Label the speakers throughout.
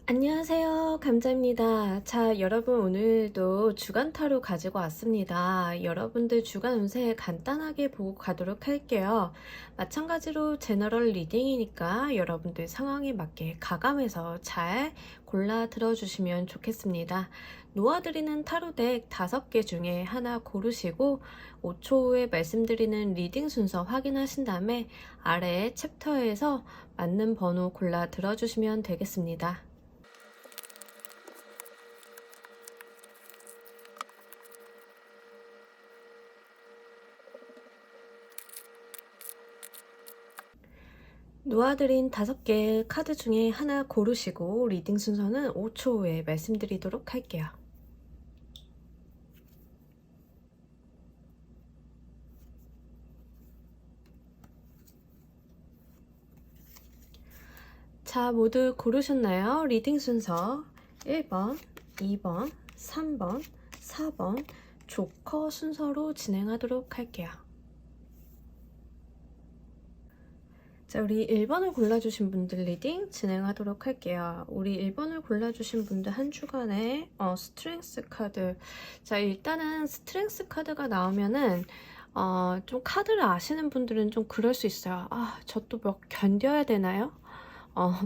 Speaker 1: 안녕하세요. 감자입니다. 자, 여러분 오늘도 주간 타로 가지고 왔습니다. 여러분들 주간 운세 간단하게 보고 가도록 할게요. 마찬가지로 제너럴 리딩이니까 여러분들 상황에 맞게 가감해서 잘 골라 들어주시면 좋겠습니다. 놓아드리는 타로덱 5개 중에 하나 고르시고 5초 후에 말씀드리는 리딩 순서 확인하신 다음에 아래 챕터에서 맞는 번호 골라 들어주시면 되겠습니다. 놓아드린 5개의 카드 중에 하나 고르시고 리딩 순서는 5초 후에 말씀드리도록 할게요. 자, 모두 고르셨나요? 리딩 순서 1번, 2번, 3번, 4번 조커 순서로 진행하도록 할게요. 자, 우리 1번을 골라주신 분들 리딩 진행하도록 할게요. 우리 1번을 골라주신 분들 한 주간에 스트렝스 카드. 자, 일단은 스트렝스 카드가 나오면은 좀 카드를 아시는 분들은 좀 그럴 수 있어요. 아, 저 또 몇 견뎌야 되나요?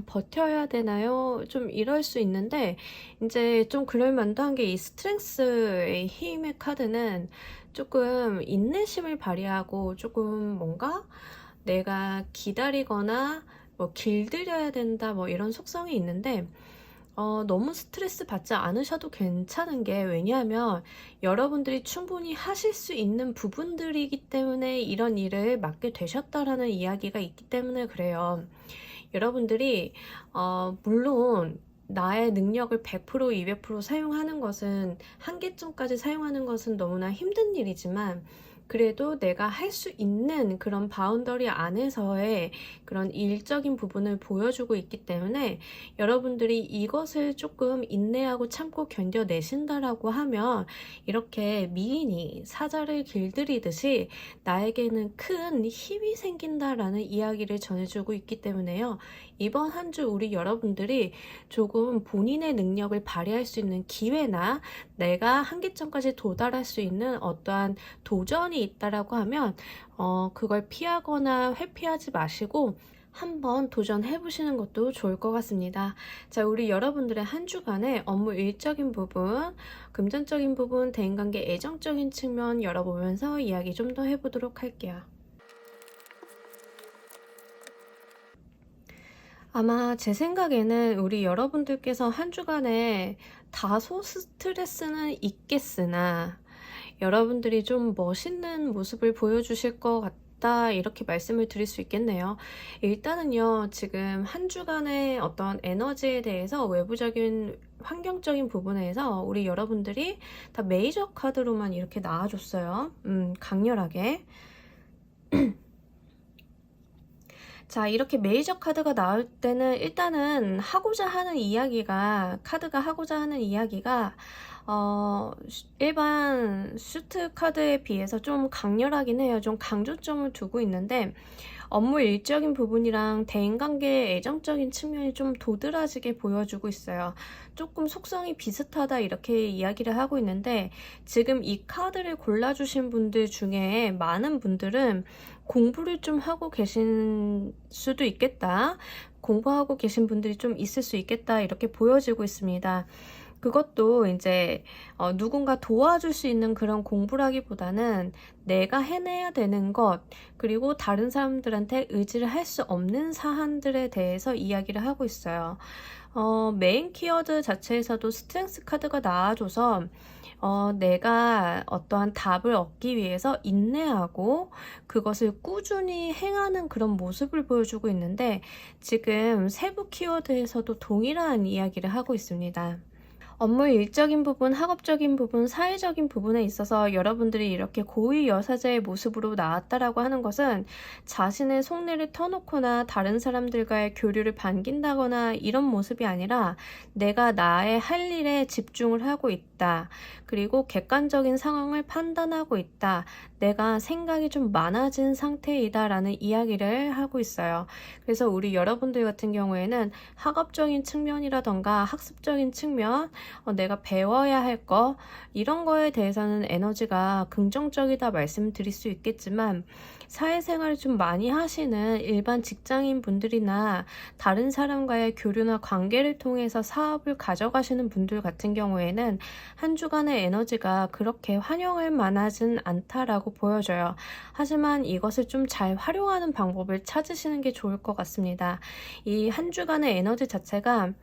Speaker 1: 버텨야 되나요? 좀 이럴 수 있는데 이제 좀 그럴 만도 한 게 이 스트렝스의 힘의 카드는 조금 인내심을 발휘하고 조금 뭔가 내가 기다리거나 뭐 길들여야 된다 뭐 이런 속성이 있는데 너무 스트레스 받지 않으셔도 괜찮은 게, 왜냐하면 여러분들이 충분히 하실 수 있는 부분들이기 때문에 이런 일을 맡게 되셨다라는 이야기가 있기 때문에 그래요. 여러분들이 물론 나의 능력을 100% 200% 사용하는 것은, 한계점까지 사용하는 것은 너무나 힘든 일이지만 그래도 내가 할 수 있는 그런 바운더리 안에서의 그런 일적인 부분을 보여주고 있기 때문에 여러분들이 이것을 조금 인내하고 참고 견뎌내신다라고 하면 이렇게 미인이 사자를 길들이듯이 나에게는 큰 힘이 생긴다라는 이야기를 전해주고 있기 때문에요. 이번 한 주 우리 여러분들이 조금 본인의 능력을 발휘할 수 있는 기회나 내가 한계점까지 도달할 수 있는 어떠한 도전이 있다라고 하면 그걸 피하거나 회피하지 마시고 한번 도전해 보시는 것도 좋을 것 같습니다. 자, 우리 여러분들의 한 주간의 업무 일적인 부분, 금전적인 부분, 대인관계 애정적인 측면 열어보면서 이야기 좀 더 해보도록 할게요. 아마 제 생각에는 우리 여러분들께서 한 주간에 다소 스트레스는 있겠으나 여러분들이 좀 멋있는 모습을 보여주실 것 같다, 이렇게 말씀을 드릴 수 있겠네요. 일단은요, 지금 한 주간의 어떤 에너지에 대해서 외부적인 환경적인 부분에서 우리 여러분들이 다 메이저 카드로만 이렇게 나와줬어요. 강렬하게. 자, 이렇게 메이저 카드가 나올 때는 일단은 하고자 하는 이야기가, 카드가 하고자 하는 이야기가 일반 슈트 카드에 비해서 좀 강렬하긴 해요. 좀 강조점을 두고 있는데 업무 일적인 부분이랑 대인관계 애정적인 측면이 좀 도드라지게 보여주고 있어요. 조금 속성이 비슷하다 이렇게 이야기를 하고 있는데, 지금 이 카드를 골라주신 분들 중에 많은 분들은 공부를 좀 하고 계신 수도 있겠다, 공부하고 계신 분들이 좀 있을 수 있겠다, 이렇게 보여지고 있습니다. 그것도 이제 누군가 도와줄 수 있는 그런 공부라기보다는 내가 해내야 되는 것, 그리고 다른 사람들한테 의지를 할 수 없는 사안들에 대해서 이야기를 하고 있어요. 메인 키워드 자체에서도 스트렝스 카드가 나와줘서 내가 어떠한 답을 얻기 위해서 인내하고 그것을 꾸준히 행하는 그런 모습을 보여주고 있는데, 지금 세부 키워드에서도 동일한 이야기를 하고 있습니다. 업무 일적인 부분, 학업적인 부분, 사회적인 부분에 있어서 여러분들이 이렇게 고위 여사제의 모습으로 나왔다라고 하는 것은 자신의 속내를 터놓거나 다른 사람들과의 교류를 반긴다거나 이런 모습이 아니라 내가 나의 할 일에 집중을 하고 있다. 그리고 객관적인 상황을 판단하고 있다. 내가 생각이 좀 많아진 상태이다라는 이야기를 하고 있어요. 그래서 우리 여러분들 같은 경우에는 학업적인 측면이라던가 학습적인 측면, 내가 배워야 할 거, 이런 거에 대해서는 에너지가 긍정적이다 말씀드릴 수 있겠지만 사회생활을 좀 많이 하시는 일반 직장인 분들이나 다른 사람과의 교류나 관계를 통해서 사업을 가져가시는 분들 같은 경우에는 한 주간의 에너지가 그렇게 환영할 만하진 않다라고 보여져요. 하지만 이것을 좀 잘 활용하는 방법을 찾으시는 게 좋을 것 같습니다. 이 한 주간의 에너지 자체가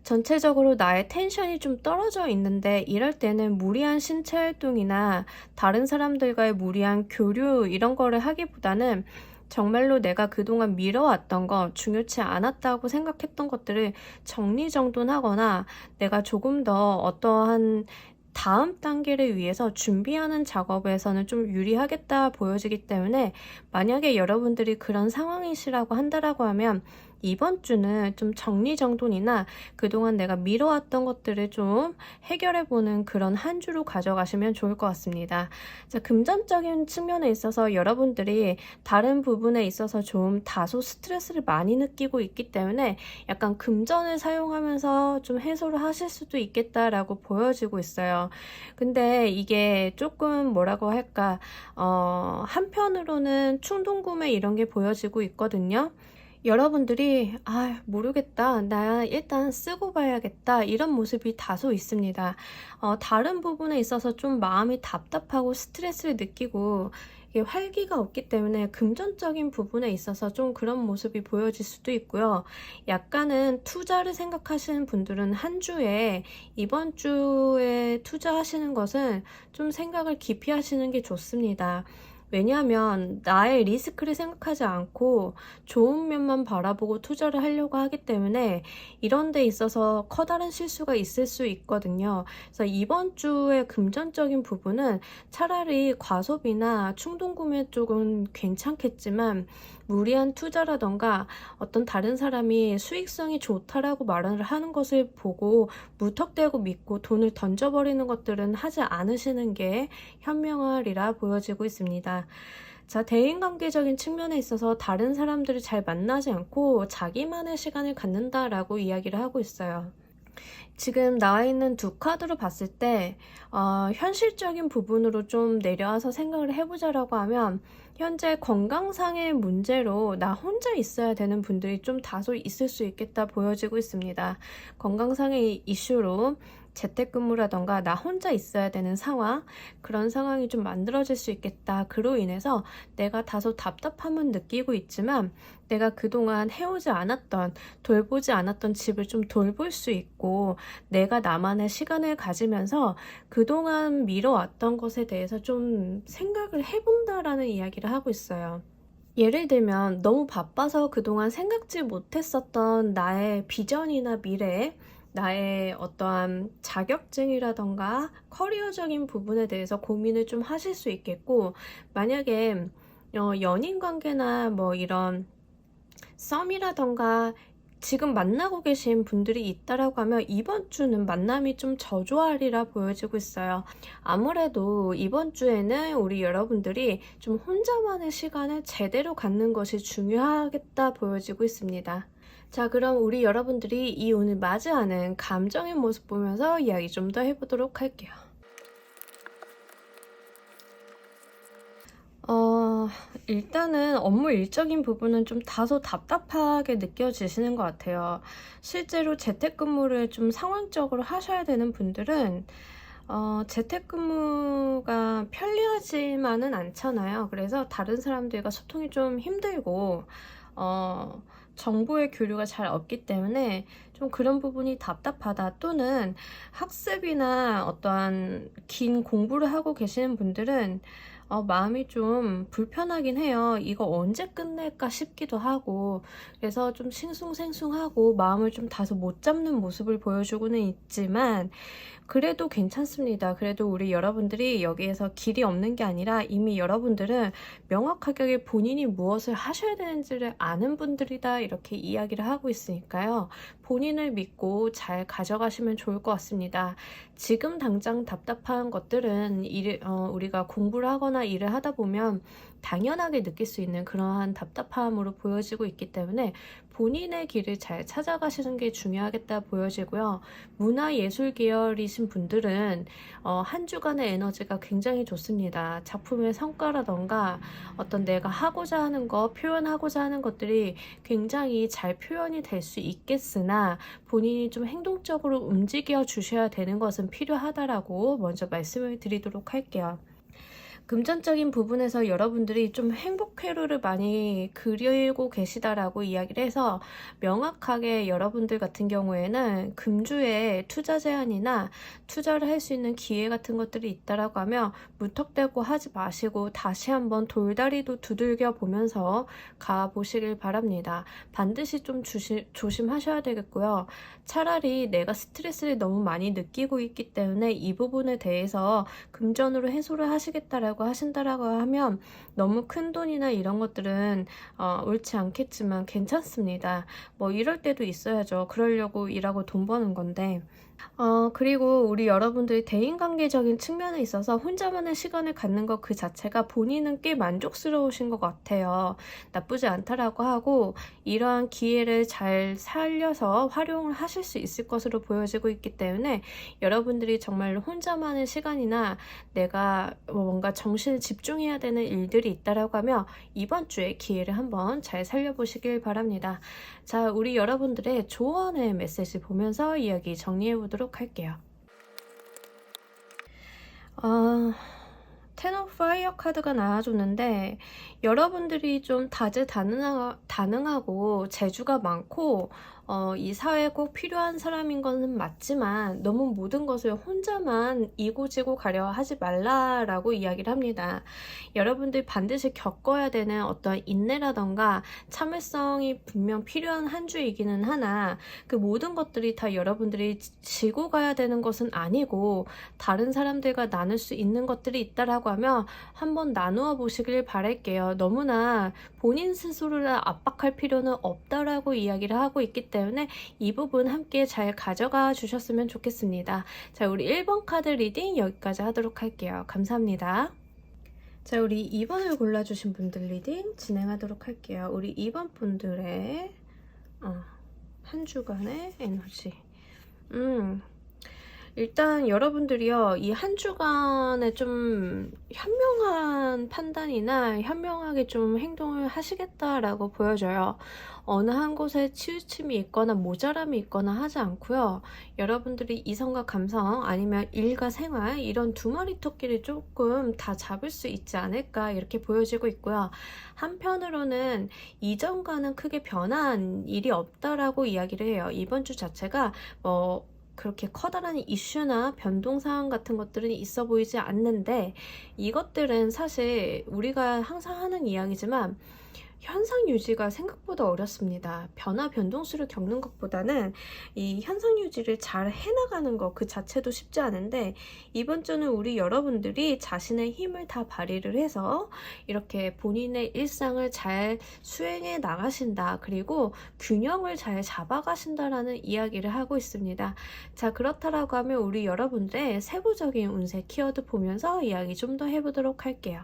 Speaker 1: 전체적으로 나의 텐션이 좀 떨어져 있는데 이럴 때는 무리한 신체 활동이나 다른 사람들과의 무리한 교류 이런 거를 하기보다는 정말로 내가 그동안 미뤄왔던 거, 중요치 않았다고 생각했던 것들을 정리정돈하거나 내가 조금 더 어떠한 다음 단계를 위해서 준비하는 작업에서는 좀 유리하겠다 보여지기 때문에 만약에 여러분들이 그런 상황이시라고 한다라고 하면 이번 주는 좀 정리정돈이나 그동안 내가 미뤄왔던 것들을 좀 해결해보는 그런 한 주로 가져가시면 좋을 것 같습니다. 자, 금전적인 측면에 있어서 여러분들이 다른 부분에 있어서 좀 다소 스트레스를 많이 느끼고 있기 때문에 약간 금전을 사용하면서 좀 해소를 하실 수도 있겠다라고 보여지고 있어요. 근데 이게 조금 뭐라고 할까, 한편으로는 충동구매 이런 게 보여지고 있거든요. 여러분들이 모르겠다, 나 일단 쓰고 봐야겠다, 이런 모습이 다소 있습니다. 다른 부분에 있어서 좀 마음이 답답하고 스트레스를 느끼고 이게 활기가 없기 때문에 금전적인 부분에 있어서 좀 그런 모습이 보여질 수도 있고요. 약간은 투자를 생각하시는 분들은 한 주에 이번 주에 투자하시는 것은 좀 생각을 깊이 하시는 게 좋습니다. 왜냐하면 나의 리스크를 생각하지 않고 좋은 면만 바라보고 투자를 하려고 하기 때문에 이런 데 있어서 커다란 실수가 있을 수 있거든요. 그래서 이번 주의 금전적인 부분은 차라리 과소비나 충동구매 쪽은 괜찮겠지만 무리한 투자라던가 어떤 다른 사람이 수익성이 좋다라고 말을 하는 것을 보고 무턱대고 믿고 돈을 던져버리는 것들은 하지 않으시는 게 현명하리라 보여지고 있습니다. 자, 대인관계적인 측면에 있어서 다른 사람들을 잘 만나지 않고 자기만의 시간을 갖는다라고 이야기를 하고 있어요. 지금 나와 있는 두 카드로 봤을 때 현실적인 부분으로 좀 내려와서 생각을 해보자라고 하면 현재 건강상의 문제로 나 혼자 있어야 되는 분들이 좀 다소 있을 수 있겠다 보여지고 있습니다. 건강상의 이슈로 재택근무라던가 나 혼자 있어야 되는 상황, 그런 상황이 좀 만들어질 수 있겠다. 그로 인해서 내가 다소 답답함은 느끼고 있지만 내가 그동안 해오지 않았던, 돌보지 않았던 집을 좀 돌볼 수 있고 내가 나만의 시간을 가지면서 그동안 미뤄왔던 것에 대해서 좀 생각을 해본다라는 이야기를 하고 있어요. 예를 들면 너무 바빠서 그동안 생각지 못했었던 나의 비전이나 미래, 나의 어떠한 자격증이라던가 커리어적인 부분에 대해서 고민을 좀 하실 수 있겠고, 만약에 연인 관계나 뭐 이런 썸이라던가 지금 만나고 계신 분들이 있다라고 하면 이번 주는 만남이 좀 저조하리라 보여지고 있어요. 아무래도 이번 주에는 우리 여러분들이 좀 혼자만의 시간을 제대로 갖는 것이 중요하겠다 보여지고 있습니다. 자, 그럼 우리 여러분들이 이 오늘 맞이하는 감정의 모습 보면서 이야기 좀 더 해보도록 할게요. 일단은 업무 일적인 부분은 좀 다소 답답하게 느껴지시는 것 같아요. 실제로 재택근무를 좀 상황적으로 하셔야 되는 분들은 재택근무가 편리하지만은 않잖아요. 그래서 다른 사람들과 소통이 좀 힘들고 정보의 교류가 잘 없기 때문에 좀 그런 부분이 답답하다, 또는 학습이나 어떠한 긴 공부를 하고 계시는 분들은 마음이 좀 불편하긴 해요. 이거 언제 끝낼까 싶기도 하고, 그래서 좀 싱숭생숭하고 마음을 좀 다소 못 잡는 모습을 보여주고는 있지만, 그래도 괜찮습니다. 그래도 우리 여러분들이 여기에서 길이 없는 게 아니라 이미 여러분들은 명확하게 본인이 무엇을 하셔야 되는지를 아는 분들이다, 이렇게 이야기를 하고 있으니까요. 본인을 믿고 잘 가져가시면 좋을 것 같습니다. 지금 당장 답답한 것들은 우리가 공부를 하거나 일을 하다 보면 당연하게 느낄 수 있는 그러한 답답함으로 보여지고 있기 때문에 본인의 길을 잘 찾아가시는 게 중요하겠다 보여지고요. 문화예술 계열이신 분들은 한 주간의 에너지가 굉장히 좋습니다. 작품의 성과라던가 어떤 내가 하고자 하는 것, 표현하고자 하는 것들이 굉장히 잘 표현이 될 수 있겠으나 본인이 좀 행동적으로 움직여 주셔야 되는 것은 필요하다라고 먼저 말씀을 드리도록 할게요. 금전적인 부분에서 여러분들이 좀 행복 회로를 많이 그리고 계시다라고 이야기를 해서, 명확하게 여러분들 같은 경우에는 금주에 투자 제한이나 투자를 할 수 있는 기회 같은 것들이 있다라고 하면 무턱대고 하지 마시고 다시 한번 돌다리도 두들겨 보면서 가보시길 바랍니다. 반드시 좀 조심하셔야 되겠고요. 차라리 내가 스트레스를 너무 많이 느끼고 있기 때문에 이 부분에 대해서 금전으로 해소를 하시겠다라고 하신다라고 하면 너무 큰 돈이나 이런 것들은 옳지 않겠지만 괜찮습니다. 뭐 이럴 때도 있어야죠. 그러려고 일하고 돈 버는 건데. 그리고 우리 여러분들이 대인관계적인 측면에 있어서 혼자만의 시간을 갖는 것 그 자체가 본인은 꽤 만족스러우신 것 같아요. 나쁘지 않다라고 하고, 이러한 기회를 잘 살려서 활용을 하실 수 있을 것으로 보여지고 있기 때문에 여러분들이 정말로 혼자만의 시간이나 내가 뭔가 정신을 집중해야 되는 일들이 있다라고 하면 이번 주에 기회를 한번 잘 살려보시길 바랍니다. 자, 우리 여러분들의 조언의 메시지 보면서 이야기 정리해 보도록 할게요. 텐 오브 파이어 카드가 나와줬는데, 여러분들이 좀 다재다능하고 재주가 많고 이 사회에 꼭 필요한 사람인 것은 맞지만 너무 모든 것을 혼자만 이고지고 가려 하지 말라라고 이야기를 합니다. 여러분들이 반드시 겪어야 되는 어떤 인내라던가 참을성이 분명 필요한 한 주이기는 하나, 그 모든 것들이 다 여러분들이 지고 가야 되는 것은 아니고 다른 사람들과 나눌 수 있는 것들이 있다라고 하면 한번 나누어 보시길 바랄게요. 너무나 본인 스스로를 압박할 필요는 없다라고 이야기를 하고 있기 때문에 이 부분 함께 잘 가져가 주셨으면 좋겠습니다. 자, 우리 1번 카드 리딩 여기까지 하도록 할게요. 감사합니다. 자, 우리 2번을 골라주신 분들 리딩 진행하도록 할게요. 우리 2번 분들의 한 주간의 에너지. 일단 여러분들이요, 이 한 주간에 좀 현명한 판단이나 현명하게 좀 행동을 하시겠다라고 보여져요. 어느 한 곳에 치우침이 있거나 모자람이 있거나 하지 않고요. 여러분들이 이성과 감성 아니면 일과 생활, 이런 두 마리 토끼를 조금 다 잡을 수 있지 않을까, 이렇게 보여지고 있고요. 한편으로는 이전과는 크게 변한 일이 없다라고 이야기를 해요. 이번 주 자체가 그렇게 커다란 이슈나 변동사항 같은 것들은 있어 보이지 않는데, 이것들은 사실 우리가 항상 하는 이야기지만 현상 유지가 생각보다 어렵습니다. 변화 변동수를 겪는 것보다는 이 현상 유지를 잘 해나가는 것 그 자체도 쉽지 않은데, 이번 주는 우리 여러분들이 자신의 힘을 다 발휘를 해서 이렇게 본인의 일상을 잘 수행해 나가신다, 그리고 균형을 잘 잡아가신다라는 이야기를 하고 있습니다. 자, 그렇다라고 하면 우리 여러분들의 세부적인 운세 키워드 보면서 이야기 좀 더 해보도록 할게요.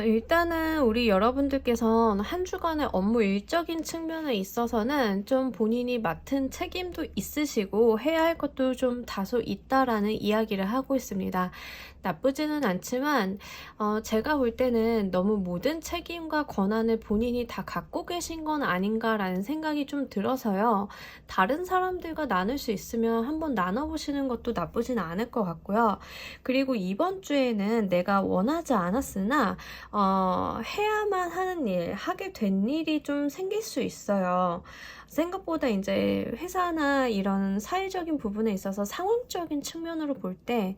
Speaker 1: 일단은 우리 여러분들께서는 한 주간의 업무 일적인 측면에 있어서는 좀 본인이 맡은 책임도 있으시고 해야 할 것도 좀 다소 있다라는 이야기를 하고 있습니다. 나쁘지는 않지만 제가 볼 때는 너무 모든 책임과 권한을 본인이 다 갖고 계신 건 아닌가라는 생각이 좀 들어서요. 다른 사람들과 나눌 수 있으면 한번 나눠보시는 것도 나쁘진 않을 것 같고요. 그리고 이번 주에는 내가 원하지 않았으나 해야만 하는 일, 하게 된 일이 좀 생길 수 있어요. 생각보다 이제 회사나 이런 사회적인 부분에 있어서 상황적인 측면으로 볼 때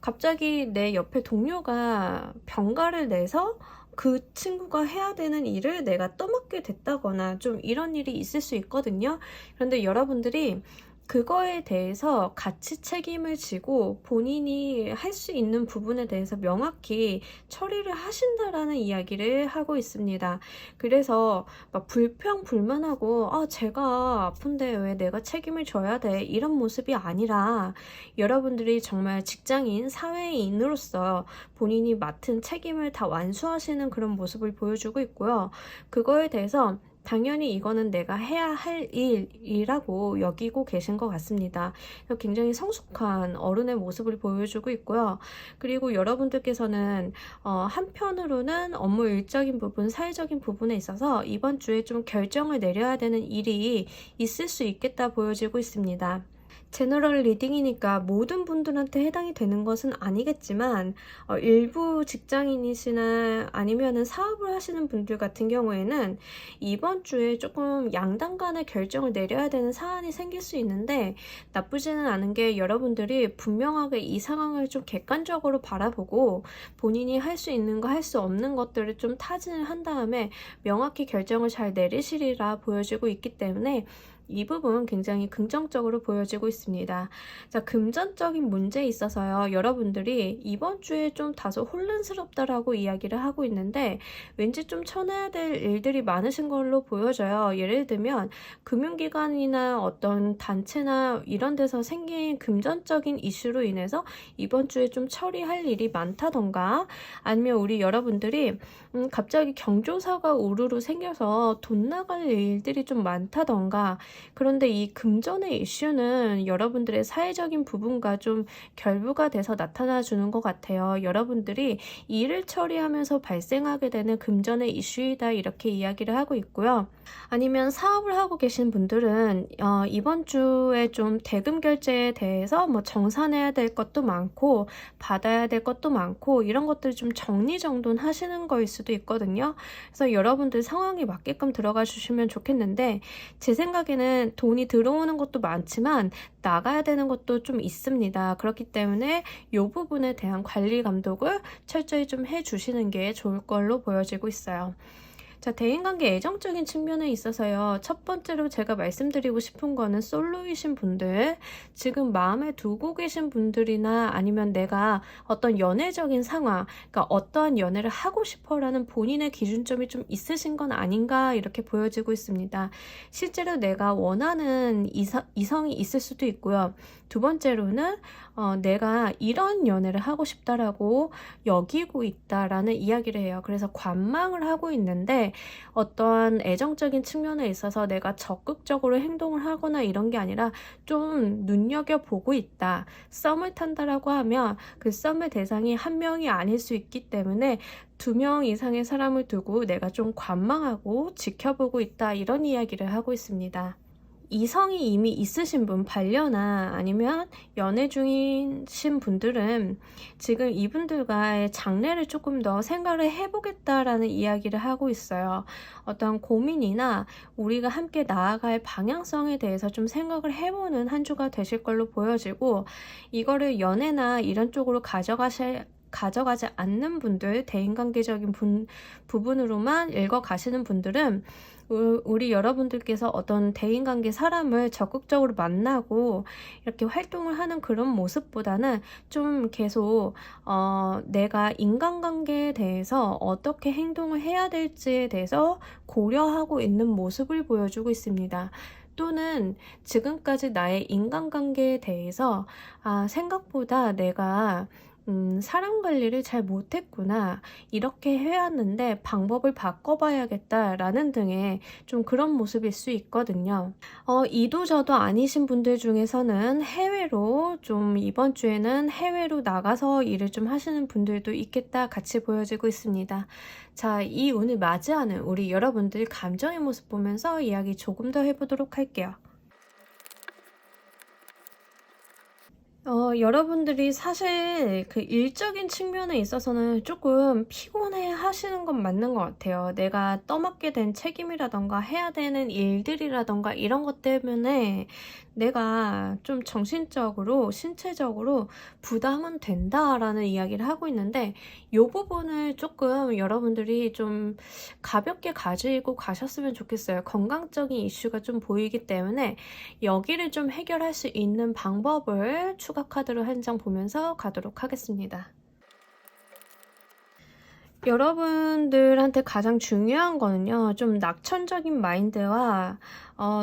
Speaker 1: 갑자기 내 옆에 동료가 병가를 내서 그 친구가 해야 되는 일을 내가 떠맡게 됐다거나 좀 이런 일이 있을 수 있거든요. 그런데 여러분들이 그거에 대해서 같이 책임을 지고 본인이 할 수 있는 부분에 대해서 명확히 처리를 하신다라는 이야기를 하고 있습니다. 그래서 막 불평불만하고 제가 아픈데 왜 내가 책임을 져야 돼? 이런 모습이 아니라 여러분들이 정말 직장인, 사회인으로서 본인이 맡은 책임을 다 완수하시는 그런 모습을 보여주고 있고요. 그거에 대해서 당연히 이거는 내가 해야 할 일이라고 여기고 계신 것 같습니다. 굉장히 성숙한 어른의 모습을 보여주고 있고요. 그리고 여러분들께서는 한편으로는 업무 일적인 부분, 사회적인 부분에 있어서 이번 주에 좀 결정을 내려야 되는 일이 있을 수 있겠다 보여지고 있습니다. 제너럴 리딩이니까 모든 분들한테 해당이 되는 것은 아니겠지만 일부 직장인이시나 아니면은 사업을 하시는 분들 같은 경우에는 이번 주에 조금 양당 간의 결정을 내려야 되는 사안이 생길 수 있는데 나쁘지는 않은 게 여러분들이 분명하게 이 상황을 좀 객관적으로 바라보고 본인이 할 수 있는 거 할 수 없는 것들을 좀 타진을 한 다음에 명확히 결정을 잘 내리시리라 보여지고 있기 때문에 이 부분 굉장히 긍정적으로 보여지고 있습니다. 자, 금전적인 문제에 있어서요. 여러분들이 이번 주에 좀 다소 혼란스럽다라고 이야기를 하고 있는데 왠지 좀 쳐내야 될 일들이 많으신 걸로 보여져요. 예를 들면 금융기관이나 어떤 단체나 이런 데서 생긴 금전적인 이슈로 인해서 이번 주에 좀 처리할 일이 많다던가 아니면 우리 여러분들이 갑자기 경조사가 우르르 생겨서 돈 나갈 일들이 좀 많다던가 그런데 이 금전의 이슈는 여러분들의 사회적인 부분과 좀 결부가 돼서 나타나 주는 것 같아요. 여러분들이 일을 처리하면서 발생하게 되는 금전의 이슈이다 이렇게 이야기를 하고 있고요. 아니면 사업을 하고 계신 분들은 이번 주에 좀 대금 결제에 대해서 뭐 정산해야 될 것도 많고 받아야 될 것도 많고 이런 것들 좀 정리정돈하시는 거일 수도 있거든요. 그래서 여러분들 상황에 맞게끔 들어가 주시면 좋겠는데 제 생각에는 돈이 들어오는 것도 많지만 나가야 되는 것도 좀 있습니다. 그렇기 때문에 이 부분에 대한 관리 감독을 철저히 좀 해주시는 게 좋을 걸로 보여지고 있어요. 자, 대인관계 애정적인 측면에 있어서요. 첫 번째로 제가 말씀드리고 싶은 거는 솔로이신 분들, 지금 마음에 두고 계신 분들이나 아니면 내가 어떤 연애적인 상황, 그러니까 어떠한 연애를 하고 싶어라는 본인의 기준점이 좀 있으신 건 아닌가 이렇게 보여지고 있습니다. 실제로 내가 원하는 이성이 있을 수도 있고요. 두 번째로는 내가 이런 연애를 하고 싶다라고 여기고 있다라는 이야기를 해요. 그래서 관망을 하고 있는데 어떠한 애정적인 측면에 있어서 내가 적극적으로 행동을 하거나 이런 게 아니라 좀 눈여겨보고 있다. 썸을 탄다라고 하면 그 썸의 대상이 한 명이 아닐 수 있기 때문에 2명 이상의 사람을 두고 내가 좀 관망하고 지켜보고 있다. 이런 이야기를 하고 있습니다. 이성이 이미 있으신 분, 반려나 아니면 연애 중이신 분들은 지금 이분들과의 장래를 조금 더 생각을 해보겠다라는 이야기를 하고 있어요. 어떤 고민이나 우리가 함께 나아갈 방향성에 대해서 좀 생각을 해보는 한 주가 되실 걸로 보여지고 이거를 연애나 이런 쪽으로 가져가지 않는 분들, 대인관계적인 부분으로만 읽어가시는 분들은 우리 여러분들께서 어떤 대인관계 사람을 적극적으로 만나고 이렇게 활동을 하는 그런 모습보다는 좀 계속 내가 인간관계에 대해서 어떻게 행동을 해야 될지에 대해서 고려하고 있는 모습을 보여주고 있습니다. 또는 지금까지 나의 인간관계에 대해서 생각보다 내가 사람 관리를 잘 못했구나. 이렇게 해왔는데 방법을 바꿔봐야겠다라는 등의 좀 그런 모습일 수 있거든요. 이도 저도 아니신 분들 중에서는 해외로 좀 이번 주에는 해외로 나가서 일을 좀 하시는 분들도 있겠다 같이 보여지고 있습니다. 자, 이 운을 맞이하는 우리 여러분들 감정의 모습 보면서 이야기 조금 더 해보도록 할게요. 여러분들이 사실 그 일적인 측면에 있어서는 조금 피곤해 하시는 건 맞는 것 같아요. 내가 떠맡게 된 책임이라던가 해야 되는 일들이라던가 이런 것 때문에 내가 좀 정신적으로, 신체적으로 부담은 된다라는 이야기를 하고 있는데, 이 부분을 조금 여러분들이 좀 가볍게 가지고 가셨으면 좋겠어요. 건강적인 이슈가 좀 보이기 때문에 여기를 좀 해결할 수 있는 방법을 추가 카드로 한 장 보면서 가도록 하겠습니다. 여러분들한테 가장 중요한 거는요, 좀 낙천적인 마인드와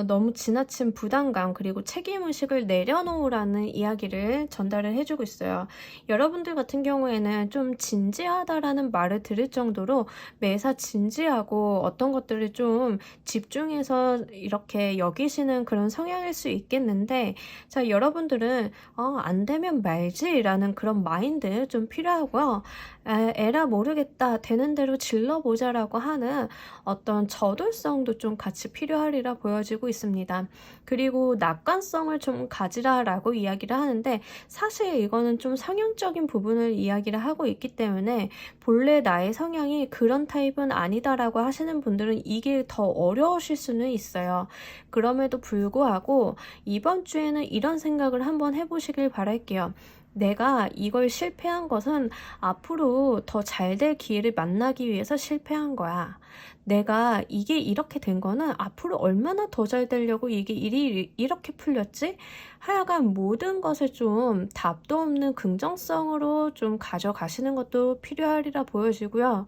Speaker 1: 너무 지나친 부담감 그리고 책임의식을 내려놓으라는 이야기를 전달을 해주고 있어요. 여러분들 같은 경우에는 좀 진지하다라는 말을 들을 정도로 매사 진지하고 어떤 것들을 좀 집중해서 이렇게 여기시는 그런 성향일 수 있겠는데, 자, 여러분들은 안 되면 말지라는 그런 마인드 좀 필요하고요. 에라 모르겠다, 되는 대로 질러보자라고 하는 어떤 저돌성도 좀 같이 필요하리라 보여지고 있습니다. 그리고 낙관성을 좀 가지라라고 이야기를 하는데, 사실 이거는 좀 성향적인 부분을 이야기를 하고 있기 때문에 본래 나의 성향이 그런 타입은 아니다라고 하시는 분들은 이게 더 어려우실 수는 있어요. 그럼에도 불구하고 이번 주에는 이런 생각을 한번 해보시길 바랄게요. 내가 이걸 실패한 것은 앞으로 더 잘 될 기회를 만나기 위해서 실패한 거야. 내가 이게 이렇게 된 거는 앞으로 얼마나 더 잘 되려고 이게 일이 이렇게 풀렸지? 하여간 모든 것을 좀 답도 없는 긍정성으로 좀 가져가시는 것도 필요하리라 보여지고요.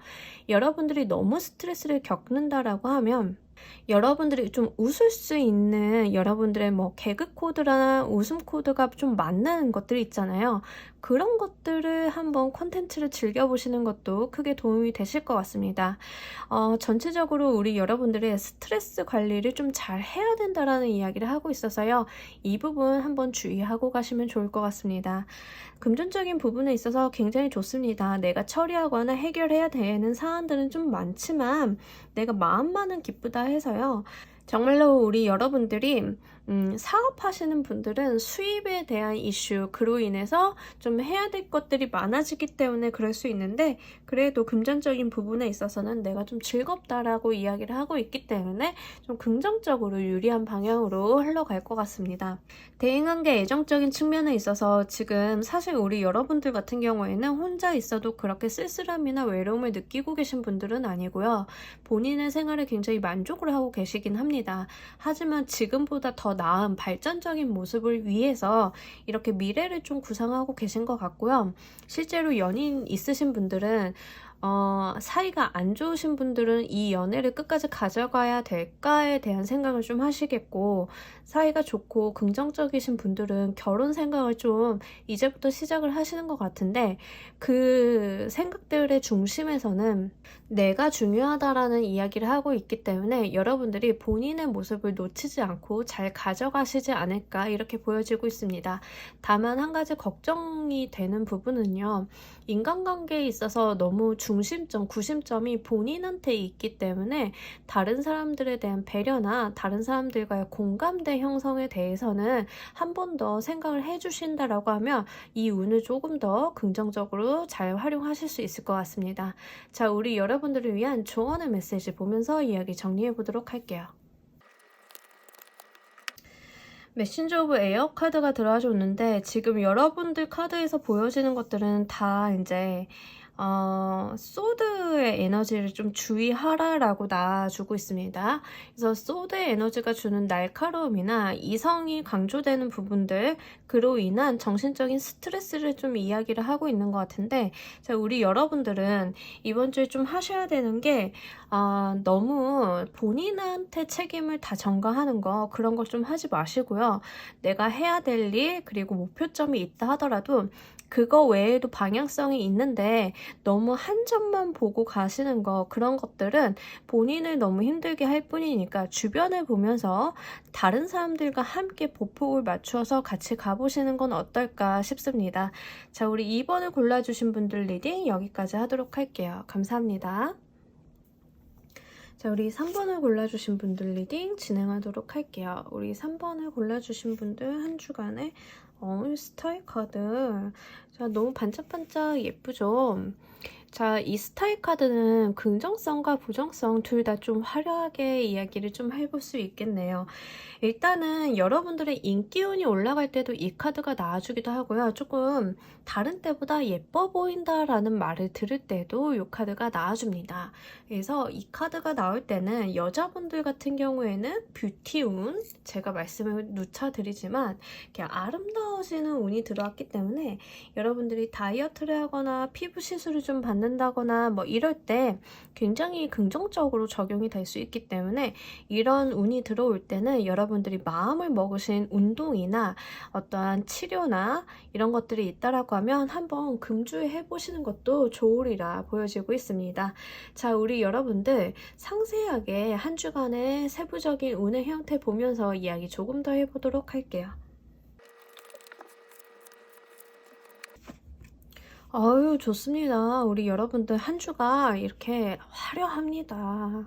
Speaker 1: 여러분들이 너무 스트레스를 겪는다라고 하면 여러분들이 좀 웃을 수 있는 여러분들의 뭐 개그 코드나 웃음 코드가 좀 맞는 것들이 있잖아요. 그런 것들을 한번 콘텐츠를 즐겨보시는 것도 크게 도움이 되실 것 같습니다. 전체적으로 우리 여러분들의 스트레스 관리를 좀 잘 해야 된다라는 이야기를 하고 있어서요. 이 부분 한번 주의하고 가시면 좋을 것 같습니다. 금전적인 부분에 있어서 굉장히 좋습니다. 내가 처리하거나 해결해야 되는 사안들은 좀 많지만 내가 마음만은 기쁘다 해서요. 정말로 우리 여러분들이 사업하시는 분들은 수입에 대한 이슈, 그로 인해서 좀 해야 될 것들이 많아지기 때문에 그럴 수 있는데, 그래도 금전적인 부분에 있어서는 내가 좀 즐겁다라고 이야기를 하고 있기 때문에 좀 긍정적으로 유리한 방향으로 흘러갈 것 같습니다. 대인관계 애정적인 측면에 있어서 지금 사실 우리 여러분들 같은 경우에는 혼자 있어도 그렇게 쓸쓸함이나 외로움을 느끼고 계신 분들은 아니고요. 본인의 생활을 굉장히 만족을 하고 계시긴 합니다. 하지만 지금보다 더 나은 발전적인 모습을 위해서 이렇게 미래를 좀 구상하고 계신 것 같고요. 실제로 연인 있으신 분들은 사이가 안 좋으신 분들은 이 연애를 끝까지 가져가야 될까에 대한 생각을 좀 하시겠고, 사이가 좋고 긍정적이신 분들은 결혼 생각을 좀 이제부터 시작을 하시는 것 같은데, 그 생각들의 중심에서는 내가 중요하다라는 이야기를 하고 있기 때문에 여러분들이 본인의 모습을 놓치지 않고 잘 가져가시지 않을까 이렇게 보여지고 있습니다. 다만 한 가지 걱정이 되는 부분은요. 인간관계에 있어서 너무 중심점, 구심점이 본인한테 있기 때문에 다른 사람들에 대한 배려나 다른 사람들과의 공감대 형성에 대해서는 한 번 더 생각을 해주신다라고 하면 이 운을 조금 더 긍정적으로 잘 활용하실 수 있을 것 같습니다. 자, 우리 여러분들을 위한 조언의 메시지 보면서 이야기 정리해 보도록 할게요. 메신저 오브 에어 카드가 들어와 줬는데, 지금 여러분들 카드에서 보여지는 것들은 다 이제 소드의 에너지를 좀 주의하라라고 놔주고 있습니다. 그래서 소드의 에너지가 주는 날카로움이나 이성이 강조되는 부분들, 그로 인한 정신적인 스트레스를 좀 이야기를 하고 있는 것 같은데, 자, 우리 여러분들은 이번 주에 좀 하셔야 되는 게 너무 본인한테 책임을 다 전가하는 거, 그런 걸 좀 하지 마시고요. 내가 해야 될 일, 그리고 목표점이 있다 하더라도 그거 외에도 방향성이 있는데 너무 한 점만 보고 가시는 거, 그런 것들은 본인을 너무 힘들게 할 뿐이니까 주변을 보면서 다른 사람들과 함께 보폭을 맞추어서 같이 가보시는 건 어떨까 싶습니다. 자, 우리 2번을 골라주신 분들 리딩 여기까지 하도록 할게요. 감사합니다. 자, 우리 3번을 골라주신 분들 리딩 진행하도록 할게요. 우리 3번을 골라주신 분들 한 주간의 스타일 카드. 자, 너무 반짝반짝 예쁘죠? 자, 이 스타일 카드는 긍정성과 부정성 둘 다 좀 화려하게 이야기를 좀 해볼 수 있겠네요. 일단은 여러분들의 인기운이 올라갈 때도 이 카드가 나와주기도 하고요. 조금 다른 때보다 예뻐 보인다라는 말을 들을 때도 이 카드가 나와줍니다. 그래서 이 카드가 나올 때는 여자분들 같은 경우에는 뷰티운, 제가 말씀을 누차 드리지만 이렇게 아름다워지는 운이 들어왔기 때문에 여러분들이 다이어트를 하거나 피부 시술을 좀 받는다거나 뭐 이럴 때 굉장히 긍정적으로 적용이 될 수 있기 때문에 이런 운이 들어올 때는 여러분들이 마음을 먹으신 운동이나 어떠한 치료나 이런 것들이 있다라고 하면 한번 금주해 보시는 것도 좋으리라 보여지고 있습니다. 자, 우리 여러분들 상세하게 한 주간의 세부적인 운의 형태 보면서 이야기 조금 더 해보도록 할게요. 아유, 좋습니다. 우리 여러분들 한 주가 이렇게 화려합니다.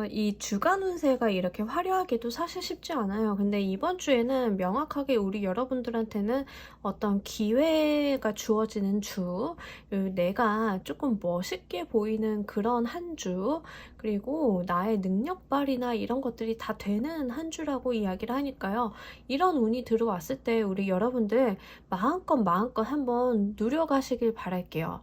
Speaker 1: 이 주간 운세가 이렇게 화려하기도 사실 쉽지 않아요. 근데 이번 주에는 명확하게 우리 여러분들한테는 어떤 기회가 주어지는 주, 그리고 내가 조금 멋있게 보이는 그런 한 주, 그리고 나의 능력 발휘나 이런 것들이 다 되는 한 주라고 이야기를 하니까요. 이런 운이 들어왔을 때 우리 여러분들 마음껏 한번 누려가시길 바랄게요.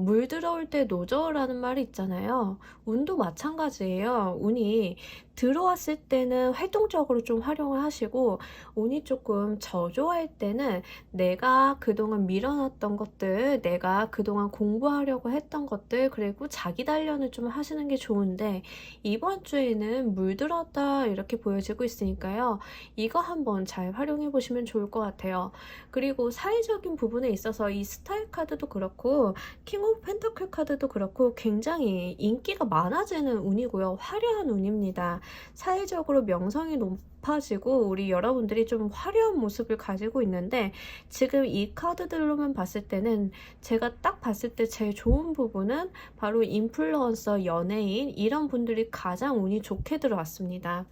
Speaker 1: 물 들어올 때 노저라는 말이 있잖아요. 운도 마찬가지예요. 운이 들어왔을 때는 활동적으로 좀 활용을 하시고, 운이 조금 저조할 때는 내가 그동안 밀어놨던 것들, 내가 그동안 공부하려고 했던 것들, 그리고 자기 단련을 좀 하시는 게 좋은데, 이번 주에는 물 들었다 이렇게 보여지고 있으니까요. 이거 한번 잘 활용해 보시면 좋을 것 같아요. 그리고 사회적인 부분에 있어서 이 스타일 카드도 그렇고 킹 오브 펜터클 카드도 그렇고 굉장히 인기가 많아지는 운이고요. 화려한 운입니다. 사회적으로 명성이 높아지고 우리 여러분들이 좀 화려한 모습을 가지고 있는데, 지금 이 카드들로만 봤을 때는 제가 딱 봤을 때 제일 좋은 부분은 바로 인플루언서, 연예인 이런 분들이 가장 운이 좋게 들어왔습니다.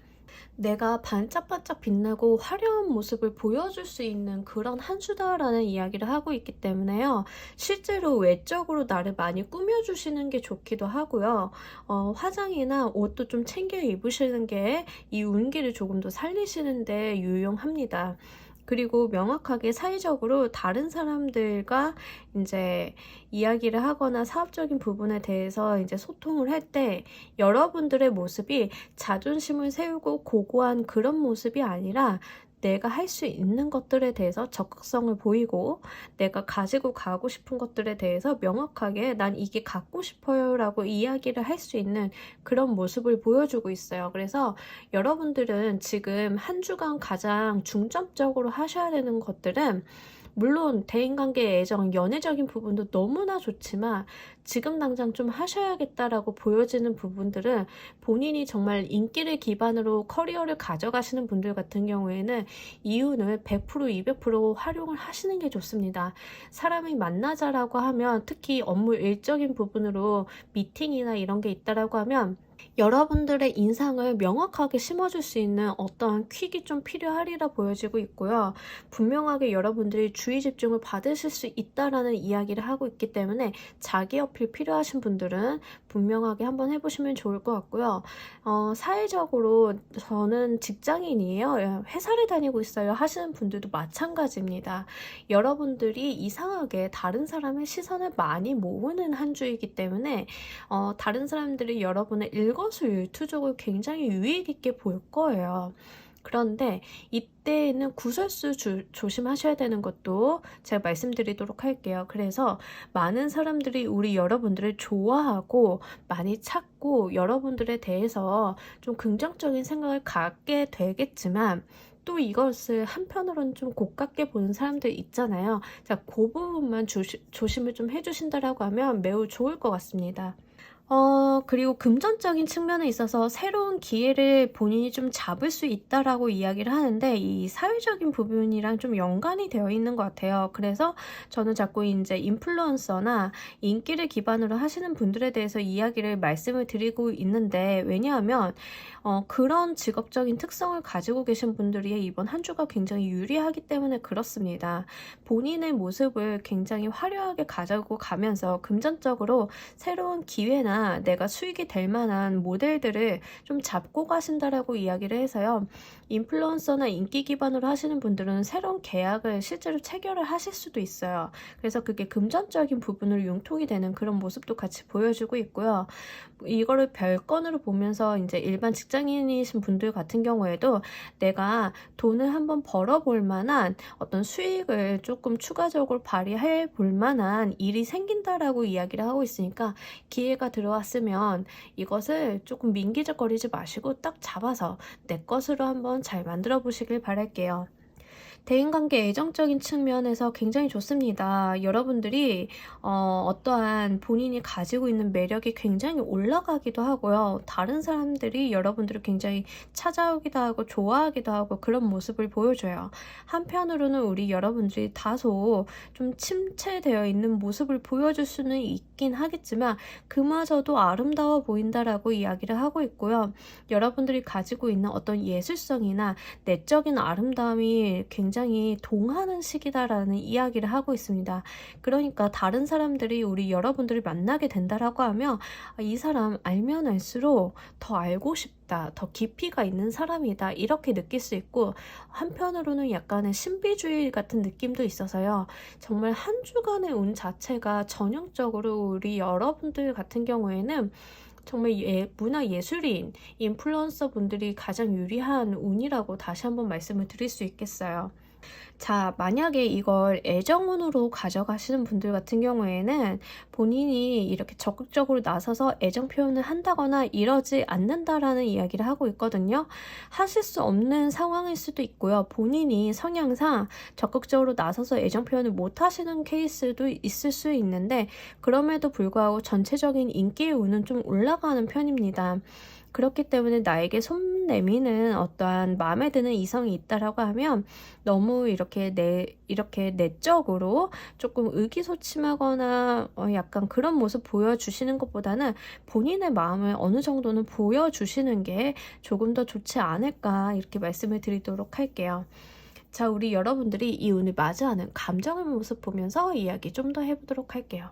Speaker 1: 내가 반짝반짝 빛나고 화려한 모습을 보여줄 수 있는 그런 한 주다라는 이야기를 하고 있기 때문에요. 실제로 외적으로 나를 많이 꾸며주시는 게 좋기도 하고요. 화장이나 옷도 좀 챙겨 입으시는 게 이 운기를 조금 더 살리시는데 유용합니다. 그리고 명확하게 사회적으로 다른 사람들과 이제 이야기를 하거나 사업적인 부분에 대해서 이제 소통을 할 때 여러분들의 모습이 자존심을 세우고 고고한 그런 모습이 아니라 내가 할 수 있는 것들에 대해서 적극성을 보이고, 내가 가지고 가고 싶은 것들에 대해서 명확하게 난 이게 갖고 싶어요 라고 이야기를 할 수 있는 그런 모습을 보여주고 있어요. 그래서 여러분들은 지금 한 주간 가장 중점적으로 하셔야 되는 것들은, 물론 대인관계, 애정, 연애적인 부분도 너무나 좋지만 지금 당장 좀 하셔야겠다라고 보여지는 부분들은 본인이 정말 인기를 기반으로 커리어를 가져가시는 분들 같은 경우에는 이윤을 100%, 200% 활용을 하시는 게 좋습니다. 사람이 만나자라고 하면, 특히 업무 일적인 부분으로 미팅이나 이런 게 있다라고 하면 여러분들의 인상을 명확하게 심어줄 수 있는 어떠한 퀵이 좀 필요하리라 보여지고 있고요. 분명하게 여러분들이 주의 집중을 받으실 수 있다라는 이야기를 하고 있기 때문에 자기 어필 필요하신 분들은 분명하게 한번 해보시면 좋을 것 같고요. 사회적으로 저는 직장인이에요. 회사를 다니고 있어요 하시는 분들도 마찬가지입니다. 여러분들이 이상하게 다른 사람의 시선을 많이 모으는 한 주이기 때문에 다른 사람들이 여러분의 일거수일투족을 굉장히 유익 있게 볼 거예요. 그런데 이때는 구설수 조심하셔야 되는 것도 제가 말씀드리도록 할게요. 그래서 많은 사람들이 우리 여러분들을 좋아하고 많이 찾고 여러분들에 대해서 좀 긍정적인 생각을 갖게 되겠지만 또 이것을 한편으로는 좀 고깝게 보는 사람들 있잖아요. 자, 그 부분만 조심을 좀 해주신다라고 하면 매우 좋을 것 같습니다. 그리고 금전적인 측면에 있어서 새로운 기회를 본인이 좀 잡을 수 있다라고 이야기를 하는데 이 사회적인 부분이랑 좀 연관이 되어 있는 것 같아요. 그래서 저는 자꾸 이제 인플루언서나 인기를 기반으로 하시는 분들에 대해서 말씀을 드리고 있는데 왜냐하면 그런 직업적인 특성을 가지고 계신 분들이 이번 한 주가 굉장히 유리하기 때문에 그렇습니다. 본인의 모습을 굉장히 화려하게 가지고 가면서 금전적으로 새로운 기회나 내가 수익이 될 만한 모델들을 좀 잡고 가신다라고 이야기를 해서요. 인플루언서나 인기 기반으로 하시는 분들은 새로운 계약을 실제로 체결을 하실 수도 있어요. 그래서 그게 금전적인 부분으로 융통이 되는 그런 모습도 같이 보여주고 있고요. 이거를 별건으로 보면서 이제 일반 직장인이신 분들 같은 경우에도 내가 돈을 한번 벌어볼 만한 어떤 수익을 조금 추가적으로 발휘해 볼 만한 일이 생긴다라고 이야기를 하고 있으니까 기회가 들어왔으면 이것을 조금 민기적거리지 마시고 딱 잡아서 내 것으로 한번 잘 만들어 보시길 바랄게요. 대인관계 애정적인 측면에서 굉장히 좋습니다. 여러분들이 어떠한 본인이 가지고 있는 매력이 굉장히 올라가기도 하고요. 다른 사람들이 여러분들을 굉장히 찾아오기도 하고 좋아하기도 하고 그런 모습을 보여줘요. 한편으로는 우리 여러분들이 다소 좀 침체되어 있는 모습을 보여줄 수는 있긴 하겠지만 그마저도 아름다워 보인다라고 이야기를 하고 있고요. 여러분들이 가지고 있는 어떤 예술성이나 내적인 아름다움이 굉장히 동하는 시기다라는 이야기를 하고 있습니다. 그러니까 다른 사람들이 우리 여러분들을 만나게 된다라고 하면 이 사람 알면 알수록 더 알고 싶다, 더 깊이가 있는 사람이다 이렇게 느낄 수 있고 한편으로는 약간의 신비주의 같은 느낌도 있어서요. 정말 한 주간의 운 자체가 전형적으로 우리 여러분들 같은 경우에는 정말 문화예술인, 인플루언서 분들이 가장 유리한 운이라고 다시 한번 말씀을 드릴 수 있겠어요. 자, 만약에 이걸 애정운으로 가져가시는 분들 같은 경우에는 본인이 이렇게 적극적으로 나서서 애정 표현을 한다거나 이러지 않는다라는 이야기를 하고 있거든요. 하실 수 없는 상황일 수도 있고요. 본인이 성향상 적극적으로 나서서 애정 표현을 못 하시는 케이스도 있을 수 있는데 그럼에도 불구하고 전체적인 인기의 운은 좀 올라가는 편입니다. 그렇기 때문에 나에게 손 내미는 어떠한 마음에 드는 이성이 있다라고 하면 너무 이렇게 내적으로 조금 의기소침하거나 약간 그런 모습 보여주시는 것보다는 본인의 마음을 어느 정도는 보여주시는 게 조금 더 좋지 않을까 이렇게 말씀을 드리도록 할게요. 자, 우리 여러분들이 이 운을 맞이하는 감정의 모습 보면서 이야기 좀 더 해보도록 할게요.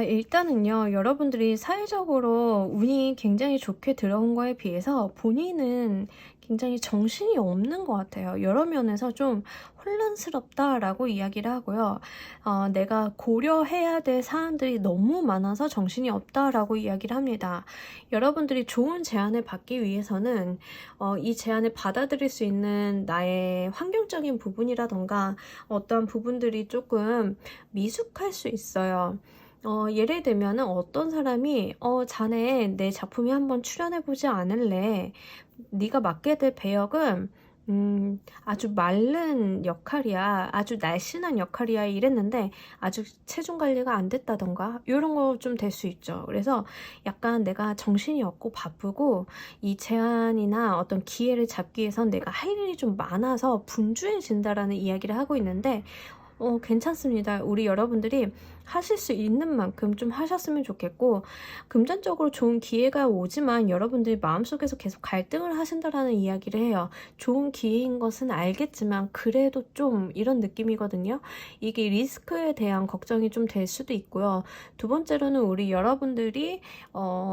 Speaker 1: 일단은요, 여러분들이 사회적으로 운이 굉장히 좋게 들어온 거에 비해서 본인은 굉장히 정신이 없는 것 같아요. 여러 면에서 좀 혼란스럽다라고 이야기를 하고요. 내가 고려해야 될 사안들이 너무 많아서 정신이 없다라고 이야기를 합니다. 여러분들이 좋은 제안을 받기 위해서는 이 제안을 받아들일 수 있는 나의 환경적인 부분이라던가 어떠한 부분들이 조금 미숙할 수 있어요. 예를 들면은 어떤 사람이 자네 내 작품에 한번 출연해보지 않을래? 네가 맡게 될 배역은 아주 마른 역할이야. 아주 날씬한 역할이야. 이랬는데 아주 체중 관리가 안 됐다던가 이런 거 좀 될 수 있죠. 그래서 약간 내가 정신이 없고 바쁘고 이 제안이나 어떤 기회를 잡기 위해선 내가 할 일이 좀 많아서 분주해진다라는 이야기를 하고 있는데 괜찮습니다. 우리 여러분들이 하실 수 있는 만큼 좀 하셨으면 좋겠고, 금전적으로 좋은 기회가 오지만 여러분들이 마음속에서 계속 갈등을 하신다라는 이야기를 해요. 좋은 기회인 것은 알겠지만 그래도 좀 이런 느낌이거든요. 이게 리스크에 대한 걱정이 좀 될 수도 있고요. 두 번째로는 우리 여러분들이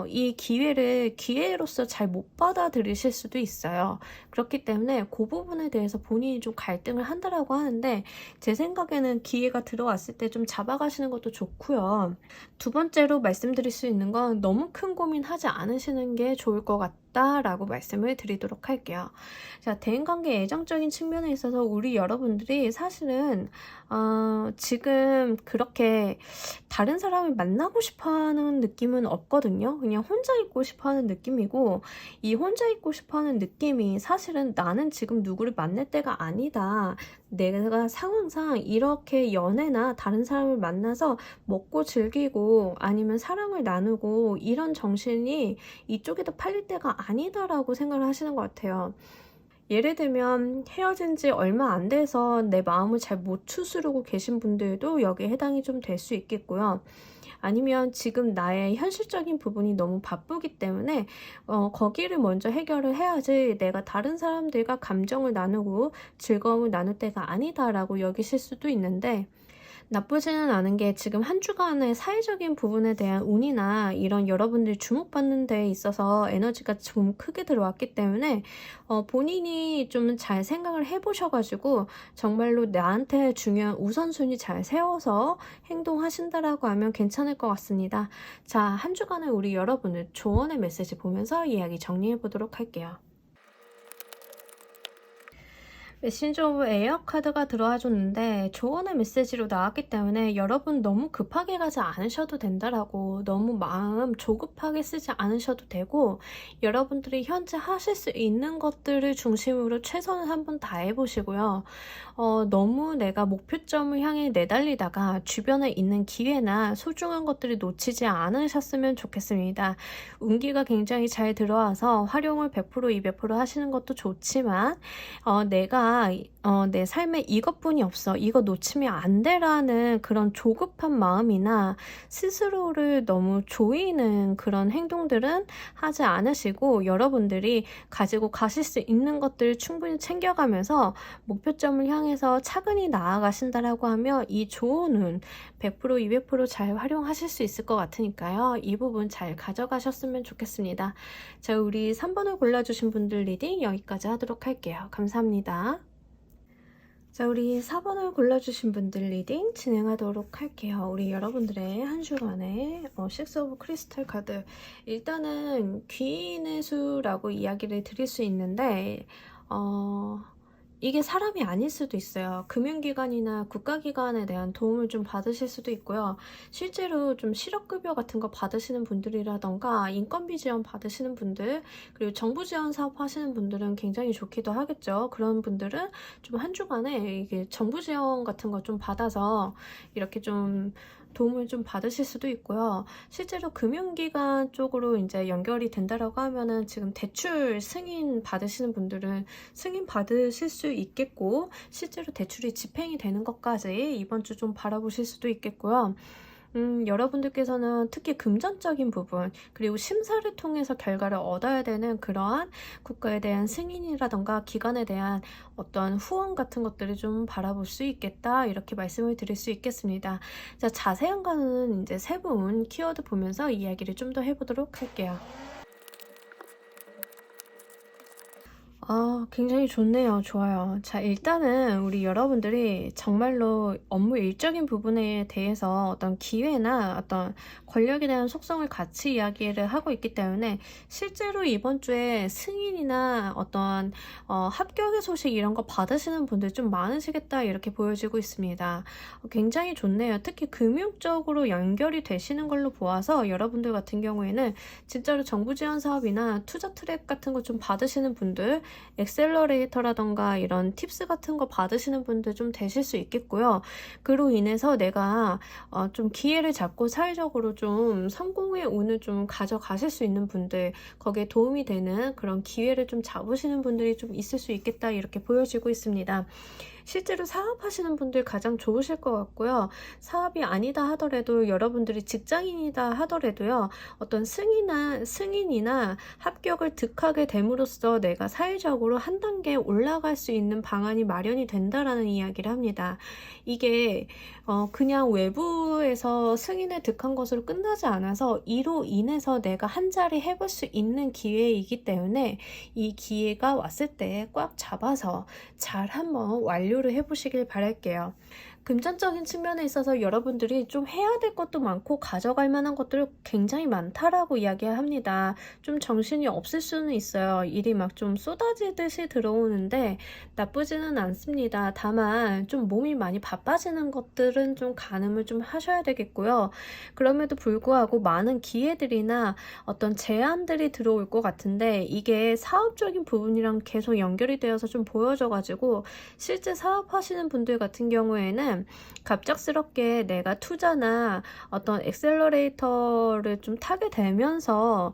Speaker 1: 이 기회를 기회로서 잘 못 받아들이실 수도 있어요. 그렇기 때문에 그 부분에 대해서 본인이 좀 갈등을 한다라고 하는데, 제 생각에는 기회가 들어왔을 때 좀 잡아가시는 것도 좋고요. 두 번째로 말씀드릴 수 있는 건 너무 큰 고민하지 않으시는 게 좋을 것 같다라고 말씀을 드리도록 할게요. 자, 대인관계 애정적인 측면에 있어서 우리 여러분들이 사실은 지금 그렇게 다른 사람을 만나고 싶어하는 느낌은 없거든요. 그냥 혼자 있고 싶어하는 느낌이고, 이 혼자 있고 싶어하는 느낌이 사실은 나는 지금 누구를 만날 때가 아니다. 내가 상황상 이렇게 연애나 다른 사람을 만나서 먹고 즐기고 아니면 사랑을 나누고 이런 정신이 이쪽에도 팔릴 때가 아니다라고 생각을 하시는 것 같아요. 예를 들면 헤어진 지 얼마 안 돼서 내 마음을 잘 못 추스르고 계신 분들도 여기에 해당이 좀 될 수 있겠고요. 아니면 지금 나의 현실적인 부분이 너무 바쁘기 때문에 거기를 먼저 해결을 해야지 내가 다른 사람들과 감정을 나누고 즐거움을 나눌 때가 아니다라고 여기실 수도 있는데, 나쁘지는 않은 게 지금 한 주간의 사회적인 부분에 대한 운이나 이런 여러분들이 주목받는 데 있어서 에너지가 좀 크게 들어왔기 때문에 본인이 좀 잘 생각을 해보셔가지고 정말로 나한테 중요한 우선순위 잘 세워서 행동하신다라고 하면 괜찮을 것 같습니다. 자, 한 주간의 우리 여러분을 조언의 메시지 보면서 이야기 정리해 보도록 할게요. 메신저 오브 에어 카드가 들어와 줬는데 조언의 메시지로 나왔기 때문에 여러분 너무 급하게 가지 않으셔도 된다라고, 너무 마음 조급하게 쓰지 않으셔도 되고, 여러분들이 현재 하실 수 있는 것들을 중심으로 최선을 한번 다해보시고요. 너무 내가 목표점을 향해 내달리다가 주변에 있는 기회나 소중한 것들을 놓치지 않으셨으면 좋겠습니다. 운기가 굉장히 잘 들어와서 활용을 100% 200% 하시는 것도 좋지만 내가 내 삶에 이것뿐이 없어, 이거 놓치면 안 돼라는 그런 조급한 마음이나 스스로를 너무 조이는 그런 행동들은 하지 않으시고, 여러분들이 가지고 가실 수 있는 것들을 충분히 챙겨가면서 목표점을 향해서 차근히 나아가신다라고 하면 이 조언은 100% 200%잘 활용하실 수 있을 것 같으니까요. 이 부분 잘 가져가셨으면 좋겠습니다. 자, 우리 3번을 골라주신 분들 리딩 여기까지 하도록 할게요. 감사합니다. 자, 우리 4번을 골라주신 분들 리딩 진행하도록 할게요. 우리 여러분들의 한 주간의 식스 오브 크리스탈 카드, 일단은 귀인의 수라고 이야기를 드릴 수 있는데 이게 사람이 아닐 수도 있어요. 금융기관이나 국가기관에 대한 도움을 좀 받으실 수도 있고요. 실제로 좀 실업급여 같은 거 받으시는 분들이라던가 인건비 지원 받으시는 분들, 그리고 정부 지원 사업 하시는 분들은 굉장히 좋기도 하겠죠. 그런 분들은 좀 한 주간에 이게 정부 지원 같은 거 좀 받아서 이렇게 좀 도움을 좀 받으실 수도 있고요. 실제로 금융기관 쪽으로 이제 연결이 된다라고 하면은 지금 대출 승인 받으시는 분들은 승인 받으실 수 있겠고, 실제로 대출이 집행이 되는 것까지 이번 주 좀 바라보실 수도 있겠고요. 여러분들께서는 특히 금전적인 부분, 그리고 심사를 통해서 결과를 얻어야 되는 그러한 국가에 대한 승인이라던가 기관에 대한 어떤 후원 같은 것들을 좀 바라볼 수 있겠다, 이렇게 말씀을 드릴 수 있겠습니다. 자, 자세한 거는 이제 세 분 키워드 보면서 이야기를 좀 더 해보도록 할게요. 굉장히 좋네요. 좋아요. 자, 일단은 우리 여러분들이 정말로 업무 일적인 부분에 대해서 어떤 기회나 어떤 권력에 대한 속성을 같이 이야기를 하고 있기 때문에 실제로 이번 주에 승인이나 어떤 합격의 소식 이런 거 받으시는 분들 좀 많으시겠다, 이렇게 보여지고 있습니다. 굉장히 좋네요. 특히 금융적으로 연결이 되시는 걸로 보아서 여러분들 같은 경우에는 진짜로 정부 지원 사업이나 투자 트랙 같은 거 좀 받으시는 분들, 엑셀러레이터라던가 이런 팁스 같은 거 받으시는 분들 좀 되실 수 있겠고요. 그로 인해서 내가 좀 기회를 잡고 사회적으로 좀 성공의 운을 좀 가져가실 수 있는 분들, 거기에 도움이 되는 그런 기회를 좀 잡으시는 분들이 좀 있을 수 있겠다, 이렇게 보여지고 있습니다. 실제로 사업하시는 분들 가장 좋으실 것 같고요. 사업이 아니다 하더라도, 여러분들이 직장인이다 하더라도요, 어떤 승인이나 합격을 득하게 됨으로써 내가 사회적으로 한 단계 올라갈 수 있는 방안이 마련이 된다라는 이야기를 합니다. 이게 그냥 외부에서 승인을 득한 것으로 끝나지 않아서 이로 인해서 내가 한 자리 해볼 수 있는 기회이기 때문에 이 기회가 왔을 때 꽉 잡아서 잘 한번 완료를 해보시길 바랄게요. 금전적인 측면에 있어서 여러분들이 좀 해야 될 것도 많고 가져갈 만한 것들 굉장히 많다라고 이야기합니다. 좀 정신이 없을 수는 있어요. 일이 막 좀 쏟아지듯이 들어오는데 나쁘지는 않습니다. 다만 좀 몸이 많이 바빠지는 것들은 좀 가늠을 좀 하셔야 되겠고요. 그럼에도 불구하고 많은 기회들이나 어떤 제안들이 들어올 것 같은데 이게 사업적인 부분이랑 계속 연결이 되어서 좀 보여져가지고 실제 사업하시는 분들 같은 경우에는 갑작스럽게 내가 투자나 어떤 엑셀러레이터를 좀 타게 되면서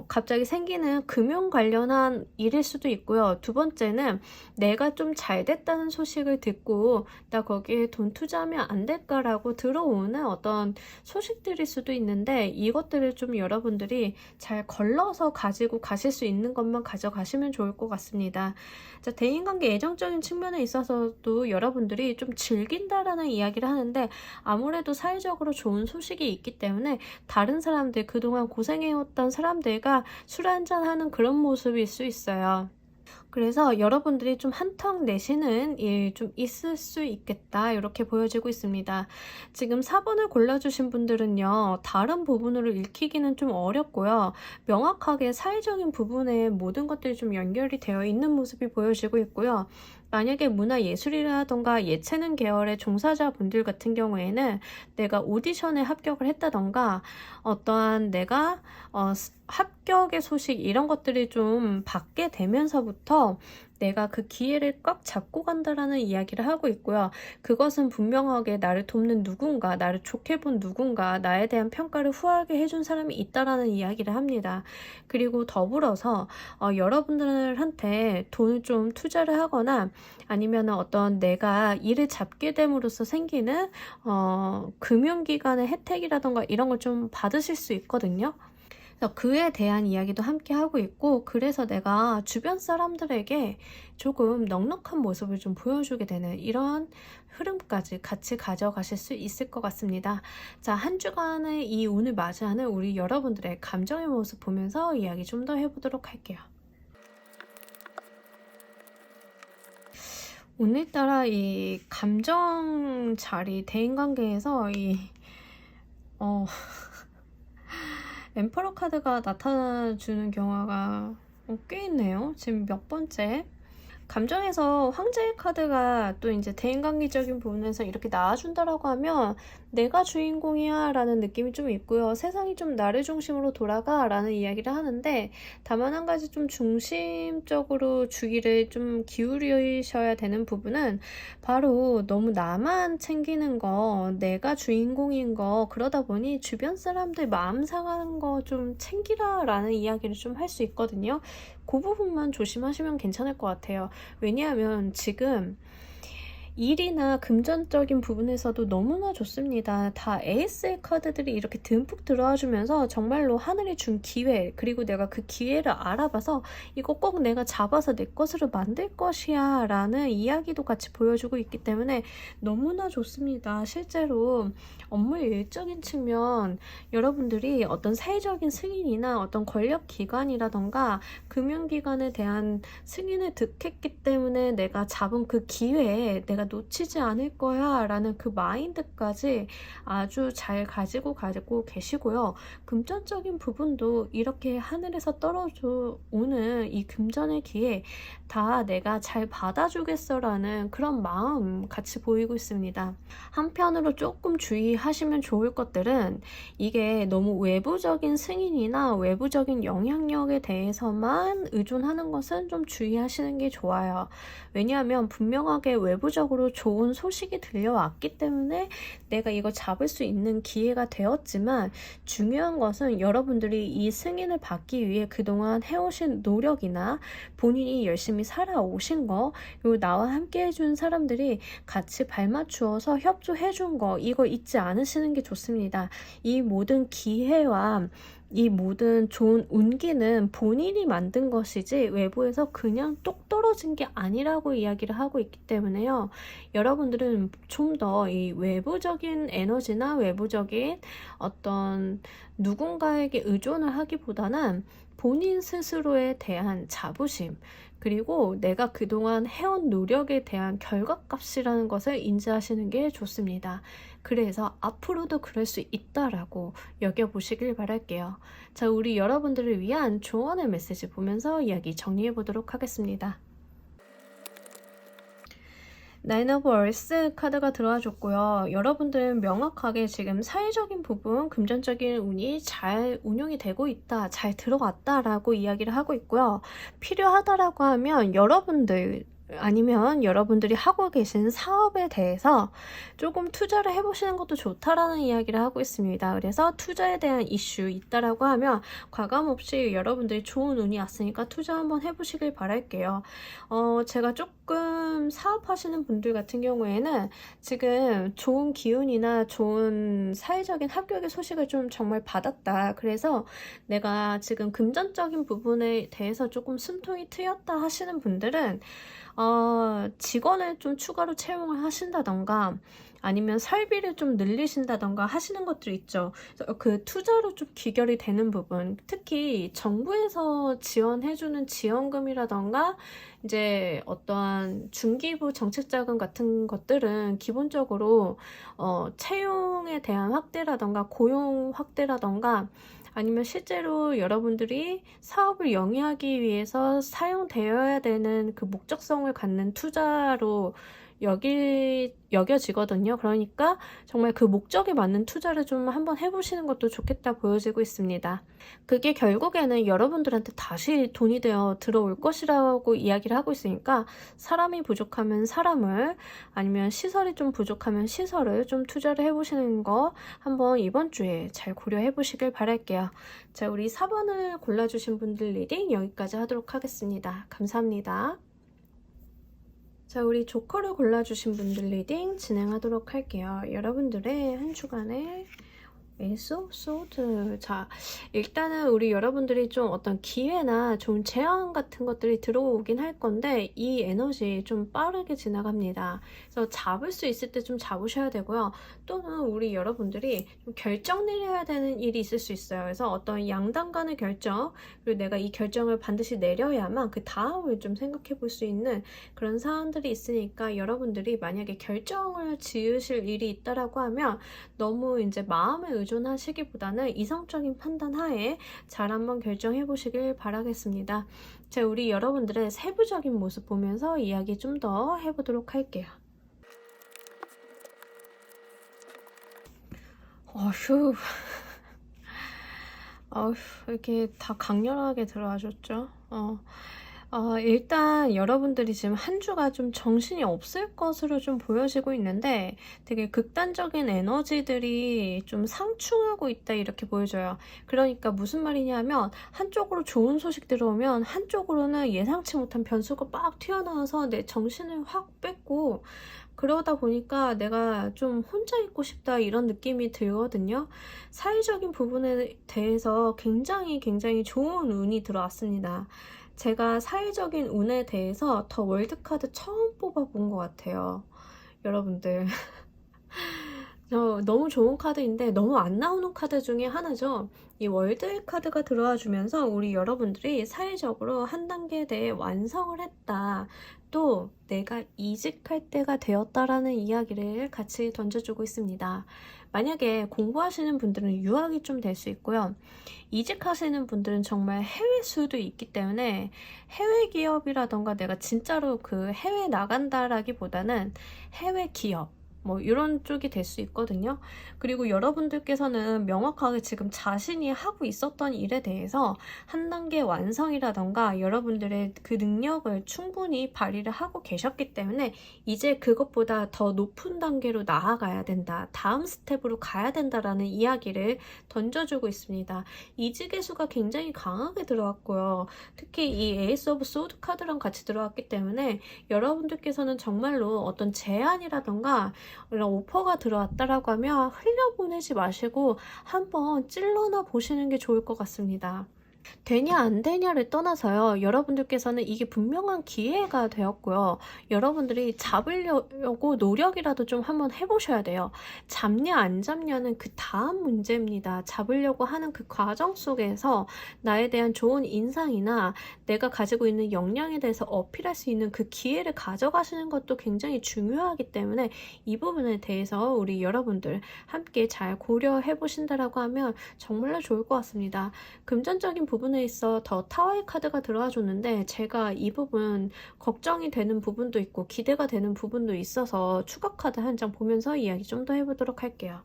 Speaker 1: 갑자기 생기는 금융 관련한 일일 수도 있고요. 두 번째는 내가 좀 잘 됐다는 소식을 듣고 나 거기에 돈 투자하면 안 될까라고 들어오는 어떤 소식들일 수도 있는데 이것들을 좀 여러분들이 잘 걸러서 가지고 가실 수 있는 것만 가져가시면 좋을 것 같습니다. 자, 대인관계 애정적인 측면에 있어서도 여러분들이 좀 즐긴다라는 이야기를 하는데 아무래도 사회적으로 좋은 소식이 있기 때문에 다른 사람들, 그동안 고생해왔던 사람들과 술 한잔하는 그런 모습일 수 있어요. 그래서 여러분들이 좀 한턱 내시는 일 좀 있을 수 있겠다, 이렇게 보여지고 있습니다. 지금 4번을 골라주신 분들은요, 다른 부분으로 읽히기는 좀 어렵고요. 명확하게 사회적인 부분에 모든 것들이 좀 연결이 되어 있는 모습이 보여지고 있고요. 만약에 문화예술이라던가 예체능 계열의 종사자분들 같은 경우에는 내가 오디션에 합격을 했다던가 어떠한 내가 합격의 소식 이런 것들이 좀 받게 되면서부터 내가 그 기회를 꽉 잡고 간다라는 이야기를 하고 있고요. 그것은 분명하게 나를 돕는 누군가, 나를 좋게 본 누군가, 나에 대한 평가를 후하게 해준 사람이 있다라는 이야기를 합니다. 그리고 더불어서 여러분들한테 돈을 좀 투자를 하거나 아니면 어떤 내가 일을 잡게 됨으로써 생기는 금융기관의 혜택이라던가 이런 걸 좀 받으실 수 있거든요. 그에 대한 이야기도 함께 하고 있고, 그래서 내가 주변 사람들에게 조금 넉넉한 모습을 좀 보여주게 되는 이런 흐름까지 같이 가져가실 수 있을 것 같습니다. 자, 한 주간의 이 운을 맞이하는 우리 여러분들의 감정의 모습 보면서 이야기 좀 더 해보도록 할게요. 오늘따라 이 감정 자리, 대인관계에서 엠퍼러 카드가 나타나주는 경우가 꽤 있네요. 지금 몇 번째? 감정에서 황제의 카드가 또 이제 대인관계적인 부분에서 이렇게 나와준다라고 하면 내가 주인공이야 라는 느낌이 좀 있고요. 세상이 좀 나를 중심으로 돌아가 라는 이야기를 하는데 다만 한 가지 좀 중심적으로 주의를 좀 기울이셔야 되는 부분은 바로 너무 나만 챙기는 거, 내가 주인공인 거, 그러다 보니 주변 사람들 마음 상하는 거 좀 챙기라 라는 이야기를 좀 할 수 있거든요. 그 부분만 조심하시면 괜찮을 것 같아요. 왜냐하면 지금 일이나 금전적인 부분에서도 너무나 좋습니다. 다 에이스의 카드들이 이렇게 듬뿍 들어와 주면서 정말로 하늘이 준 기회, 그리고 내가 그 기회를 알아봐서 이거 꼭 내가 잡아서 내 것으로 만들 것이야 라는 이야기도 같이 보여주고 있기 때문에 너무나 좋습니다. 실제로 업무 일적인 측면 여러분들이 어떤 사회적인 승인이나 어떤 권력기관이라던가 금융기관에 대한 승인을 득했기 때문에 내가 잡은 그 기회에 내가 놓치지 않을 거야 라는 그 마인드까지 아주 잘 가지고 계시고요. 금전적인 부분도 이렇게 하늘에서 떨어져 오는 이 금전의 기회 다 내가 잘 받아주겠어 라는 그런 마음 같이 보이고 있습니다. 한편으로 조금 주의하시면 좋을 것들은 이게 너무 외부적인 승인이나 외부적인 영향력에 대해서만 의존하는 것은 좀 주의하시는 게 좋아요. 왜냐하면 분명하게 외부적으로 좋은 소식이 들려왔기 때문에 내가 이거 잡을 수 있는 기회가 되었지만 중요한 것은 여러분들이 이 승인을 받기 위해 그동안 해오신 노력이나 본인이 열심히 살아오신 거, 그리고 나와 함께 해준 사람들이 같이 발맞추어서 협조해준 거, 이거 잊지 않으시는 게 좋습니다. 이 모든 기회와 이 모든 좋은 운기는 본인이 만든 것이지 외부에서 그냥 똑 떨어진 게 아니라고 이야기를 하고 있기 때문에요. 여러분들은 좀 더 이 외부적인 에너지나 외부적인 어떤 누군가에게 의존을 하기보다는 본인 스스로에 대한 자부심, 그리고 내가 그동안 해온 노력에 대한 결과값이라는 것을 인지하시는 게 좋습니다. 그래서 앞으로도 그럴 수 있다라고 여겨보시길 바랄게요. 자, 우리 여러분들을 위한 조언의 메시지 보면서 이야기 정리해 보도록 하겠습니다. 나인 오브 얼스 카드가 들어와 줬고요. 여러분들은 명확하게 지금 사회적인 부분, 금전적인 운이 잘 운용이 되고 있다, 잘 들어갔다라고 이야기를 하고 있고요. 필요하다라고 하면 여러분들 아니면 여러분들이 하고 계신 사업에 대해서 조금 투자를 해보시는 것도 좋다라는 이야기를 하고 있습니다. 그래서 투자에 대한 이슈 있다라고 하면 과감없이 여러분들이 좋은 운이 왔으니까 투자 한번 해보시길 바랄게요. 제가 조금 사업하시는 분들 같은 경우에는 지금 좋은 기운이나 좋은 사회적인 합격의 소식을 좀 정말 받았다. 그래서 내가 지금 금전적인 부분에 대해서 조금 숨통이 트였다 하시는 분들은 직원을 좀 추가로 채용을 하신다던가 아니면 설비를 좀 늘리신다던가 하시는 것들 있죠. 그 투자로 좀 귀결이 되는 부분, 특히 정부에서 지원해주는 지원금이라던가 이제 어떠한 중기부 정책자금 같은 것들은 기본적으로 채용에 대한 확대라던가 고용 확대라던가 아니면 실제로 여러분들이 사업을 영위하기 위해서 사용되어야 되는 그 목적성을 갖는 투자로 여겨지거든요. 그러니까 정말 그 목적에 맞는 투자를 좀 한번 해보시는 것도 좋겠다 보여지고 있습니다. 그게 결국에는 여러분들한테 다시 돈이 되어 들어올 것이라고 이야기를 하고 있으니까 사람이 부족하면 사람을, 아니면 시설이 좀 부족하면 시설을 좀 투자를 해보시는 거 한번 이번 주에 잘 고려해 보시길 바랄게요. 자, 우리 4번을 골라주신 분들 리딩 여기까지 하도록 하겠습니다. 감사합니다. 자, 우리 조커를 골라주신 분들 리딩 진행하도록 할게요. 여러분들의 한 주간의 에이스 오브 소드. 자, 일단은 우리 여러분들이 좀 어떤 기회나 좋은 제안 같은 것들이 들어오긴 할 건데 이 에너지 좀 빠르게 지나갑니다. 그래서 잡을 수 있을 때 좀 잡으셔야 되고요. 또는 우리 여러분들이 좀 결정 내려야 되는 일이 있을 수 있어요. 그래서 어떤 양당 간의 결정, 그리고 내가 이 결정을 반드시 내려야만 그 다음을 좀 생각해 볼 수 있는 그런 사안들이 있으니까 여러분들이 만약에 결정을 지으실 일이 있다라고 하면 너무 이제 마음에 의존하시기보다는 이성적인 판단 하에 잘 한번 결정해 보시길 바라겠습니다. 자, 우리 여러분들의 세부적인 모습 보면서 이야기 좀 더 해보도록 할게요. 어휴, 이렇게 다 강렬하게 들어와줬죠. 일단 여러분들이 지금 한 주가 좀 정신이 없을 것으로 좀 보여지고 있는데 되게 극단적인 에너지들이 좀 상충하고 있다 이렇게 보여져요. 그러니까 무슨 말이냐면 한쪽으로 좋은 소식 들어오면 한쪽으로는 예상치 못한 변수가 빡 튀어나와서 내 정신을 확 뺏고 그러다 보니까 내가 좀 혼자 있고 싶다 이런 느낌이 들거든요. 사회적인 부분에 대해서 굉장히 좋은 운이 들어왔습니다. 제가 사회적인 운에 대해서 더 월드카드 처음 뽑아본 것 같아요. 여러분들 너무 좋은 카드인데 너무 안 나오는 카드 중에 하나죠. 이 월드의 카드가 들어와 주면서 우리 여러분들이 사회적으로 한 단계에 대해 완성을 했다. 또 내가 이직할 때가 되었다라는 이야기를 같이 던져주고 있습니다. 만약에 공부하시는 분들은 유학이 좀 될 수 있고요. 이직하시는 분들은 정말 해외 수도 있기 때문에 해외 기업이라던가 내가 진짜로 그 해외 나간다라기보다는 해외 기업 뭐 이런 쪽이 될 수 있거든요. 그리고 여러분들께서는 명확하게 지금 자신이 하고 있었던 일에 대해서 한 단계 완성이라던가 여러분들의 그 능력을 충분히 발휘를 하고 계셨기 때문에 이제 그것보다 더 높은 단계로 나아가야 된다. 다음 스텝으로 가야 된다라는 이야기를 던져주고 있습니다. 이직의 수가 굉장히 강하게 들어왔고요. 특히 이 에이스 오브 소드 카드랑 같이 들어왔기 때문에 여러분들께서는 정말로 어떤 제안이라던가 이런 오퍼가 들어왔다라고 하면 흘려보내지 마시고 한번 찔러나 보시는 게 좋을 것 같습니다. 되냐 안 되냐를 떠나서요. 여러분들께서는 이게 분명한 기회가 되었고요. 여러분들이 잡으려고 노력이라도 좀 한번 해보셔야 돼요. 잡냐 안 잡냐는 그 다음 문제입니다. 잡으려고 하는 그 과정 속에서 나에 대한 좋은 인상이나 내가 가지고 있는 역량에 대해서 어필할 수 있는 그 기회를 가져가시는 것도 굉장히 중요하기 때문에 이 부분에 대해서 우리 여러분들 함께 잘 고려해 보신다라고 하면 정말로 좋을 것 같습니다. 금전적인 부분에 있어 더 타워의 카드가 들어와 줬는데 제가 이 부분 걱정이 되는 부분도 있고 기대가 되는 부분도 있어서 추가 카드 한 장 보면서 이야기 좀 더 해보도록 할게요.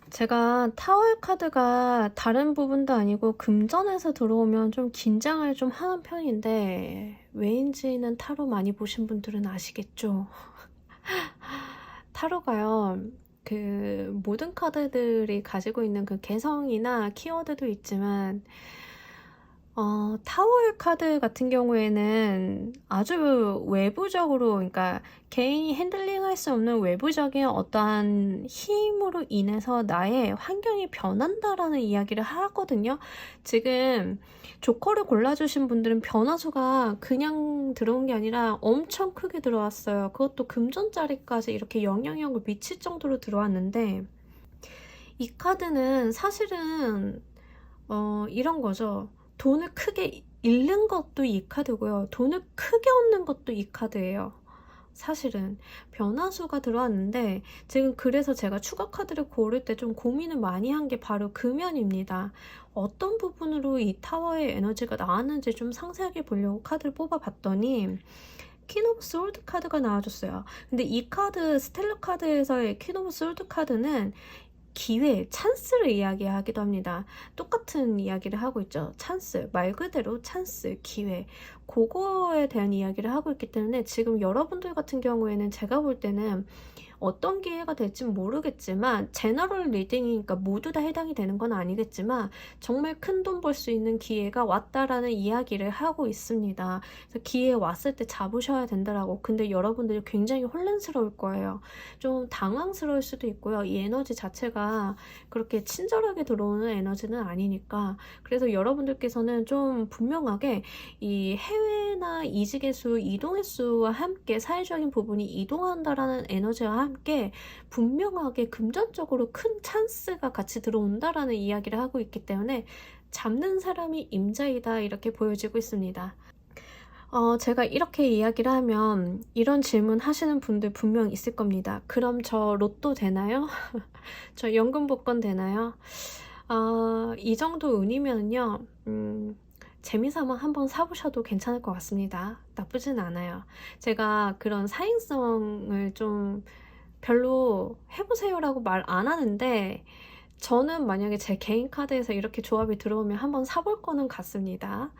Speaker 1: 제가 타월 카드가 다른 부분도 아니고 금전에서 들어오면 좀 긴장을 좀 하는 편인데 왜인지는 타로 많이 보신 분들은 아시겠죠? 타로가요. 그 모든 카드들이 가지고 있는 그 개성이나 키워드도 있지만 타월 카드 같은 경우에는 아주 외부적으로, 그러니까 개인이 핸들링할 수 없는 외부적인 어떠한 힘으로 인해서 나의 환경이 변한다라는 이야기를 하거든요. 지금 조커를 골라주신 분들은 변화수가 그냥 들어온 게 아니라 엄청 크게 들어왔어요. 그것도 금전자리까지 이렇게 영향력을 미칠 정도로 들어왔는데 이 카드는 사실은 이런 거죠. 돈을 크게 잃는 것도 이 카드고요. 돈을 크게 얻는 것도 이 카드예요. 사실은 변화수가 들어왔는데 지금 그래서 제가 추가 카드를 고를 때 좀 고민을 많이 한 게 바로 그 면입니다. 어떤 부분으로 이 타워의 에너지가 나왔는지 좀 상세하게 보려고 카드를 뽑아봤더니 퀸 오브 솔드 카드가 나와줬어요. 근데 이 카드, 스텔라 카드에서의 퀸 오브 솔드 카드는 기회, 찬스를 이야기하기도 합니다. 똑같은 이야기를 하고 있죠. 찬스, 말 그대로 찬스, 기회. 그거에 대한 이야기를 하고 있기 때문에 지금 여러분들 같은 경우에는 제가 볼 때는 어떤 기회가 될지 모르겠지만 제너럴 리딩이니까 모두 다 해당이 되는 건 아니겠지만 정말 큰 돈 벌 수 있는 기회가 왔다라는 이야기를 하고 있습니다. 그래서 기회 왔을 때 잡으셔야 된다라고. 근데 여러분들이 굉장히 혼란스러울 거예요. 좀 당황스러울 수도 있고요. 이 에너지 자체가 그렇게 친절하게 들어오는 에너지는 아니니까. 그래서 여러분들께서는 좀 분명하게 이 해외나 이직의 수, 이동의 수와 함께 사회적인 부분이 이동한다라는 에너지와 함께 분명하게 금전적으로 큰 찬스가 같이 들어온다라는 이야기를 하고 있기 때문에 잡는 사람이 임자이다 이렇게 보여지고 있습니다. 제가 이렇게 이야기를 하면 이런 질문 하시는 분들 분명 있을 겁니다. 그럼 저 로또 되나요? 저 연금 복권 되나요? 이 정도 운이면요. 재미삼아 한번 사보셔도 괜찮을 것 같습니다. 나쁘진 않아요. 제가 그런 사행성을 좀 별로 해보세요라고 말 안 하는데 저는 만약에 제 개인 카드에서 이렇게 조합이 들어오면 한번 사볼 거는 같습니다.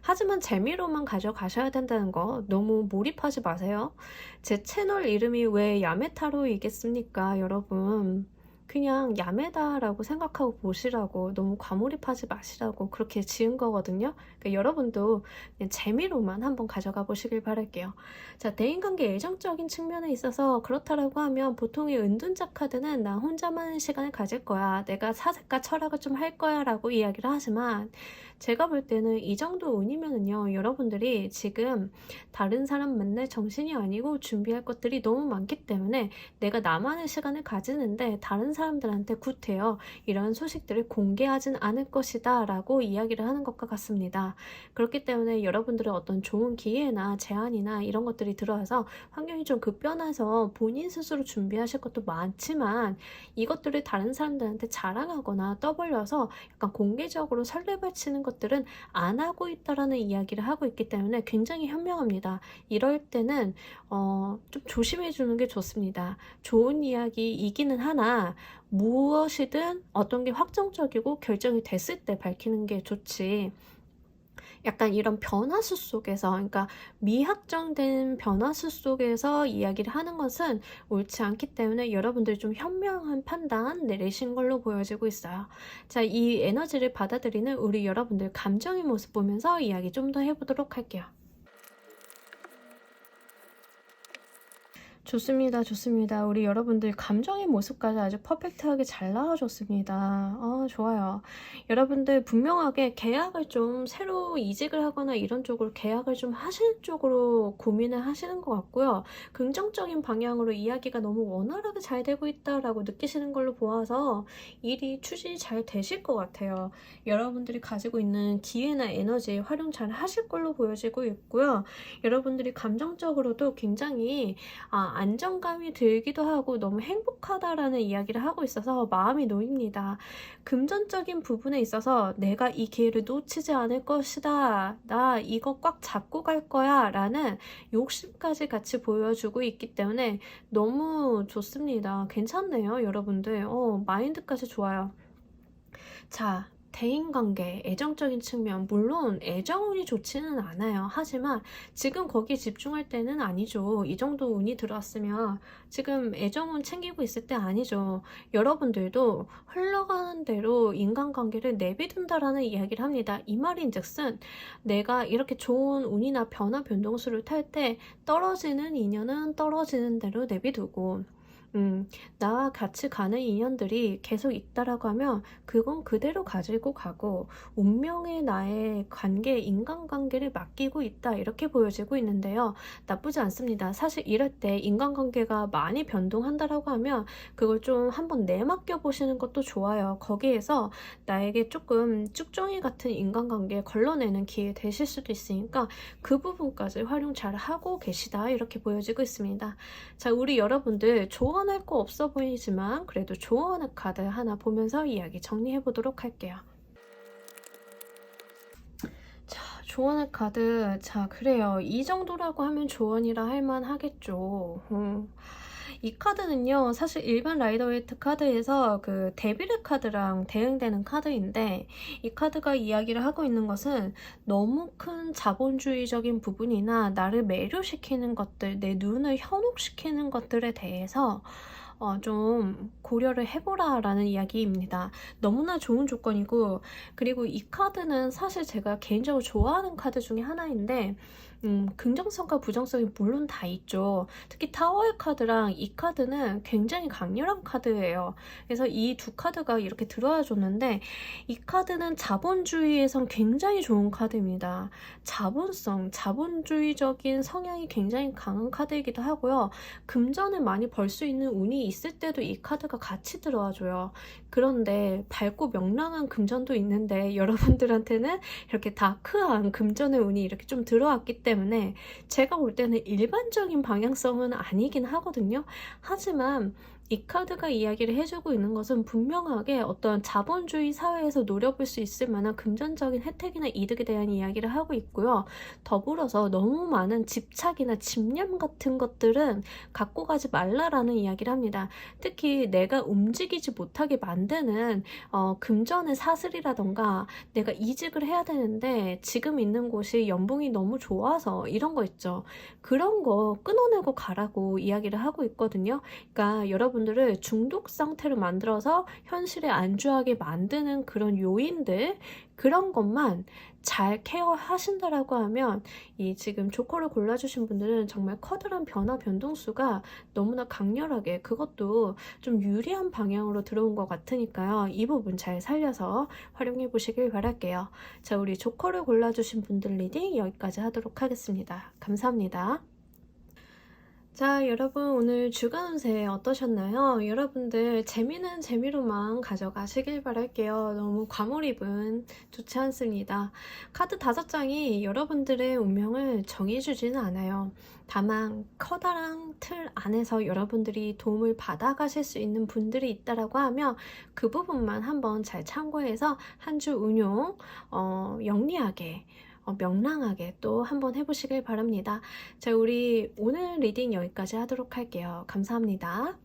Speaker 1: 하지만 재미로만 가져가셔야 된다는 거 너무 몰입하지 마세요. 제 채널 이름이 왜 야매타로이겠습니까, 여러분? 그냥 야매다라고 생각하고 보시라고, 너무 과몰입하지 마시라고 그렇게 지은 거거든요. 그러니까 여러분도 그냥 재미로만 한번 가져가 보시길 바랄게요. 자, 대인관계 애정적인 측면에 있어서 그렇다라고 하면 보통의 은둔자 카드는 나 혼자만의 시간을 가질 거야, 내가 사색과 철학을 좀 할 거야 라고 이야기를 하지만, 제가 볼 때는 이 정도 운이면은요, 여러분들이 지금 다른 사람 만날 정신이 아니고 준비할 것들이 너무 많기 때문에 내가 나만의 시간을 가지는데 다른 사람들한테 구태여 이런 소식들을 공개하진 않을 것이다 라고 이야기를 하는 것과 같습니다. 그렇기 때문에 여러분들의 어떤 좋은 기회나 제안이나 이런 것들이 들어와서 환경이 좀 급변해서 본인 스스로 준비하실 것도 많지만, 이것들을 다른 사람들한테 자랑하거나 떠벌려서 약간 공개적으로 설레발치는 것들은 안 하고 있다라는 이야기를 하고 있기 때문에 굉장히 현명합니다. 이럴 때는 좀 조심해 주는 게 좋습니다. 좋은 이야기이기는 하나 무엇이든 어떤 게 확정적이고 결정이 됐을 때 밝히는 게 좋지, 약간 이런 변화수 속에서, 그러니까 미확정된 변화수 속에서 이야기를 하는 것은 옳지 않기 때문에 여러분들이 좀 현명한 판단 내리신 걸로 보여지고 있어요. 자, 이 에너지를 받아들이는 우리 여러분들 감정의 모습 보면서 이야기 좀 더 해보도록 할게요. 좋습니다. 좋습니다. 우리 여러분들 감정의 모습까지 아주 퍼펙트하게 잘 나와줬습니다. 좋아요. 여러분들 분명하게 계약을 좀 새로 이직을 하거나 이런 쪽으로 계약을 좀 하실 쪽으로 고민을 하시는 것 같고요. 긍정적인 방향으로 이야기가 너무 원활하게 잘 되고 있다라고 느끼시는 걸로 보아서 일이 추진이 잘 되실 것 같아요. 여러분들이 가지고 있는 기회나 에너지 활용 잘 하실 걸로 보여지고 있고요. 여러분들이 감정적으로도 굉장히 안정감이 들기도 하고 너무 행복하다라는 이야기를 하고 있어서 마음이 놓입니다. 금전적인 부분에 있어서 내가 이 기회를 놓치지 않을 것이다, 나 이거 꽉 잡고 갈 거야 라는 욕심까지 같이 보여주고 있기 때문에 너무 좋습니다. 괜찮네요, 여러분들. 마인드까지 좋아요. 자, 대인관계, 애정적인 측면, 물론 애정운이 좋지는 않아요. 하지만 지금 거기에 집중할 때는 아니죠. 이 정도 운이 들어왔으면 지금 애정운 챙기고 있을 때 아니죠. 여러분들도 흘러가는 대로 인간관계를 내비둔다라는 이야기를 합니다. 이 말인즉슨 내가 이렇게 좋은 운이나 변화 변동수를 탈 때 떨어지는 인연은 떨어지는 대로 내비두고, 나와 같이 가는 인연들이 계속 있다라고 하면 그건 그대로 가지고 가고, 운명의 나의 관계, 인간관계를 맡기고 있다 이렇게 보여지고 있는데요. 나쁘지 않습니다. 사실 이럴 때 인간관계가 많이 변동한다라고 하면 그걸 좀 한번 내맡겨 보시는 것도 좋아요. 거기에서 나에게 조금 쭉정이 같은 인간관계 걸러내는 기회 되실 수도 있으니까 그 부분까지 활용 잘 하고 계시다 이렇게 보여지고 있습니다. 자, 우리 여러분들 조언할 거 없어 보이지만 그래도 조언의 카드 하나 보면서 이야기 정리해 보도록 할게요. 자, 조언의 카드. 자, 그래요. 이 정도라고 하면 조언이라 할 만하겠죠. 이 카드는요, 사실 일반 라이더웨이트 카드에서 그 데빌의 카드랑 대응되는 카드인데, 이 카드가 이야기를 하고 있는 것은 너무 큰 자본주의적인 부분이나 나를 매료시키는 것들, 내 눈을 현혹시키는 것들에 대해서 좀 고려를 해보라 라는 이야기입니다. 너무나 좋은 조건이고, 그리고 이 카드는 사실 제가 개인적으로 좋아하는 카드 중에 하나인데, 긍정성과 부정성이 물론 다 있죠. 특히 타워의 카드랑 이 카드는 굉장히 강렬한 카드예요. 그래서 이 두 카드가 이렇게 들어와 줬는데, 이 카드는 자본주의에선 굉장히 좋은 카드입니다. 자본주의적인 성향이 굉장히 강한 카드이기도 하고요. 금전을 많이 벌 수 있는 운이 있을 때도 이 카드가 같이 들어와 줘요. 그런데 밝고 명랑한 금전도 있는데 여러분들한테는 이렇게 다크한 금전의 운이 이렇게 좀 들어왔기 때문에 제가 볼 때는 일반적인 방향성은 아니긴 하거든요. 하지만 이 카드가 이야기를 해주고 있는 것은 분명하게 어떤 자본주의 사회에서 노려볼 수 있을 만한 금전적인 혜택이나 이득에 대한 이야기를 하고 있고요. 더불어서 너무 많은 집착이나 집념 같은 것들은 갖고 가지 말라라는 이야기를 합니다. 특히 내가 움직이지 못하게 만드는 금전의 사슬이라던가, 내가 이직을 해야 되는데 지금 있는 곳이 연봉이 너무 좋아서 이런 거 있죠. 그런 거 끊어내고 가라고 이야기를 하고 있거든요. 그러니까 여러분 여러분들을 중독 상태로 만들어서 현실에 안주하게 만드는 그런 요인들, 그런 것만 잘 케어하신다라고 하면 이 지금 조커를 골라주신 분들은 정말 커다란 변화 변동수가 너무나 강렬하게, 그것도 좀 유리한 방향으로 들어온 것 같으니까요. 이 부분 잘 살려서 활용해 보시길 바랄게요. 자, 우리 조커를 골라주신 분들 리딩 여기까지 하도록 하겠습니다. 감사합니다. 자, 여러분 오늘 주간 운세 어떠셨나요? 여러분들 재미는 재미로만 가져가시길 바랄게요. 너무 과몰입은 좋지 않습니다. 카드 5장이 여러분들의 운명을 정해주지는 않아요. 다만 커다란 틀 안에서 여러분들이 도움을 받아가실 수 있는 분들이 있다라고 하면 그 부분만 한번 잘 참고해서 한 주 운용 영리하게 명랑하게 또 한번 해보시길 바랍니다. 자, 우리 오늘 리딩 여기까지 하도록 할게요. 감사합니다.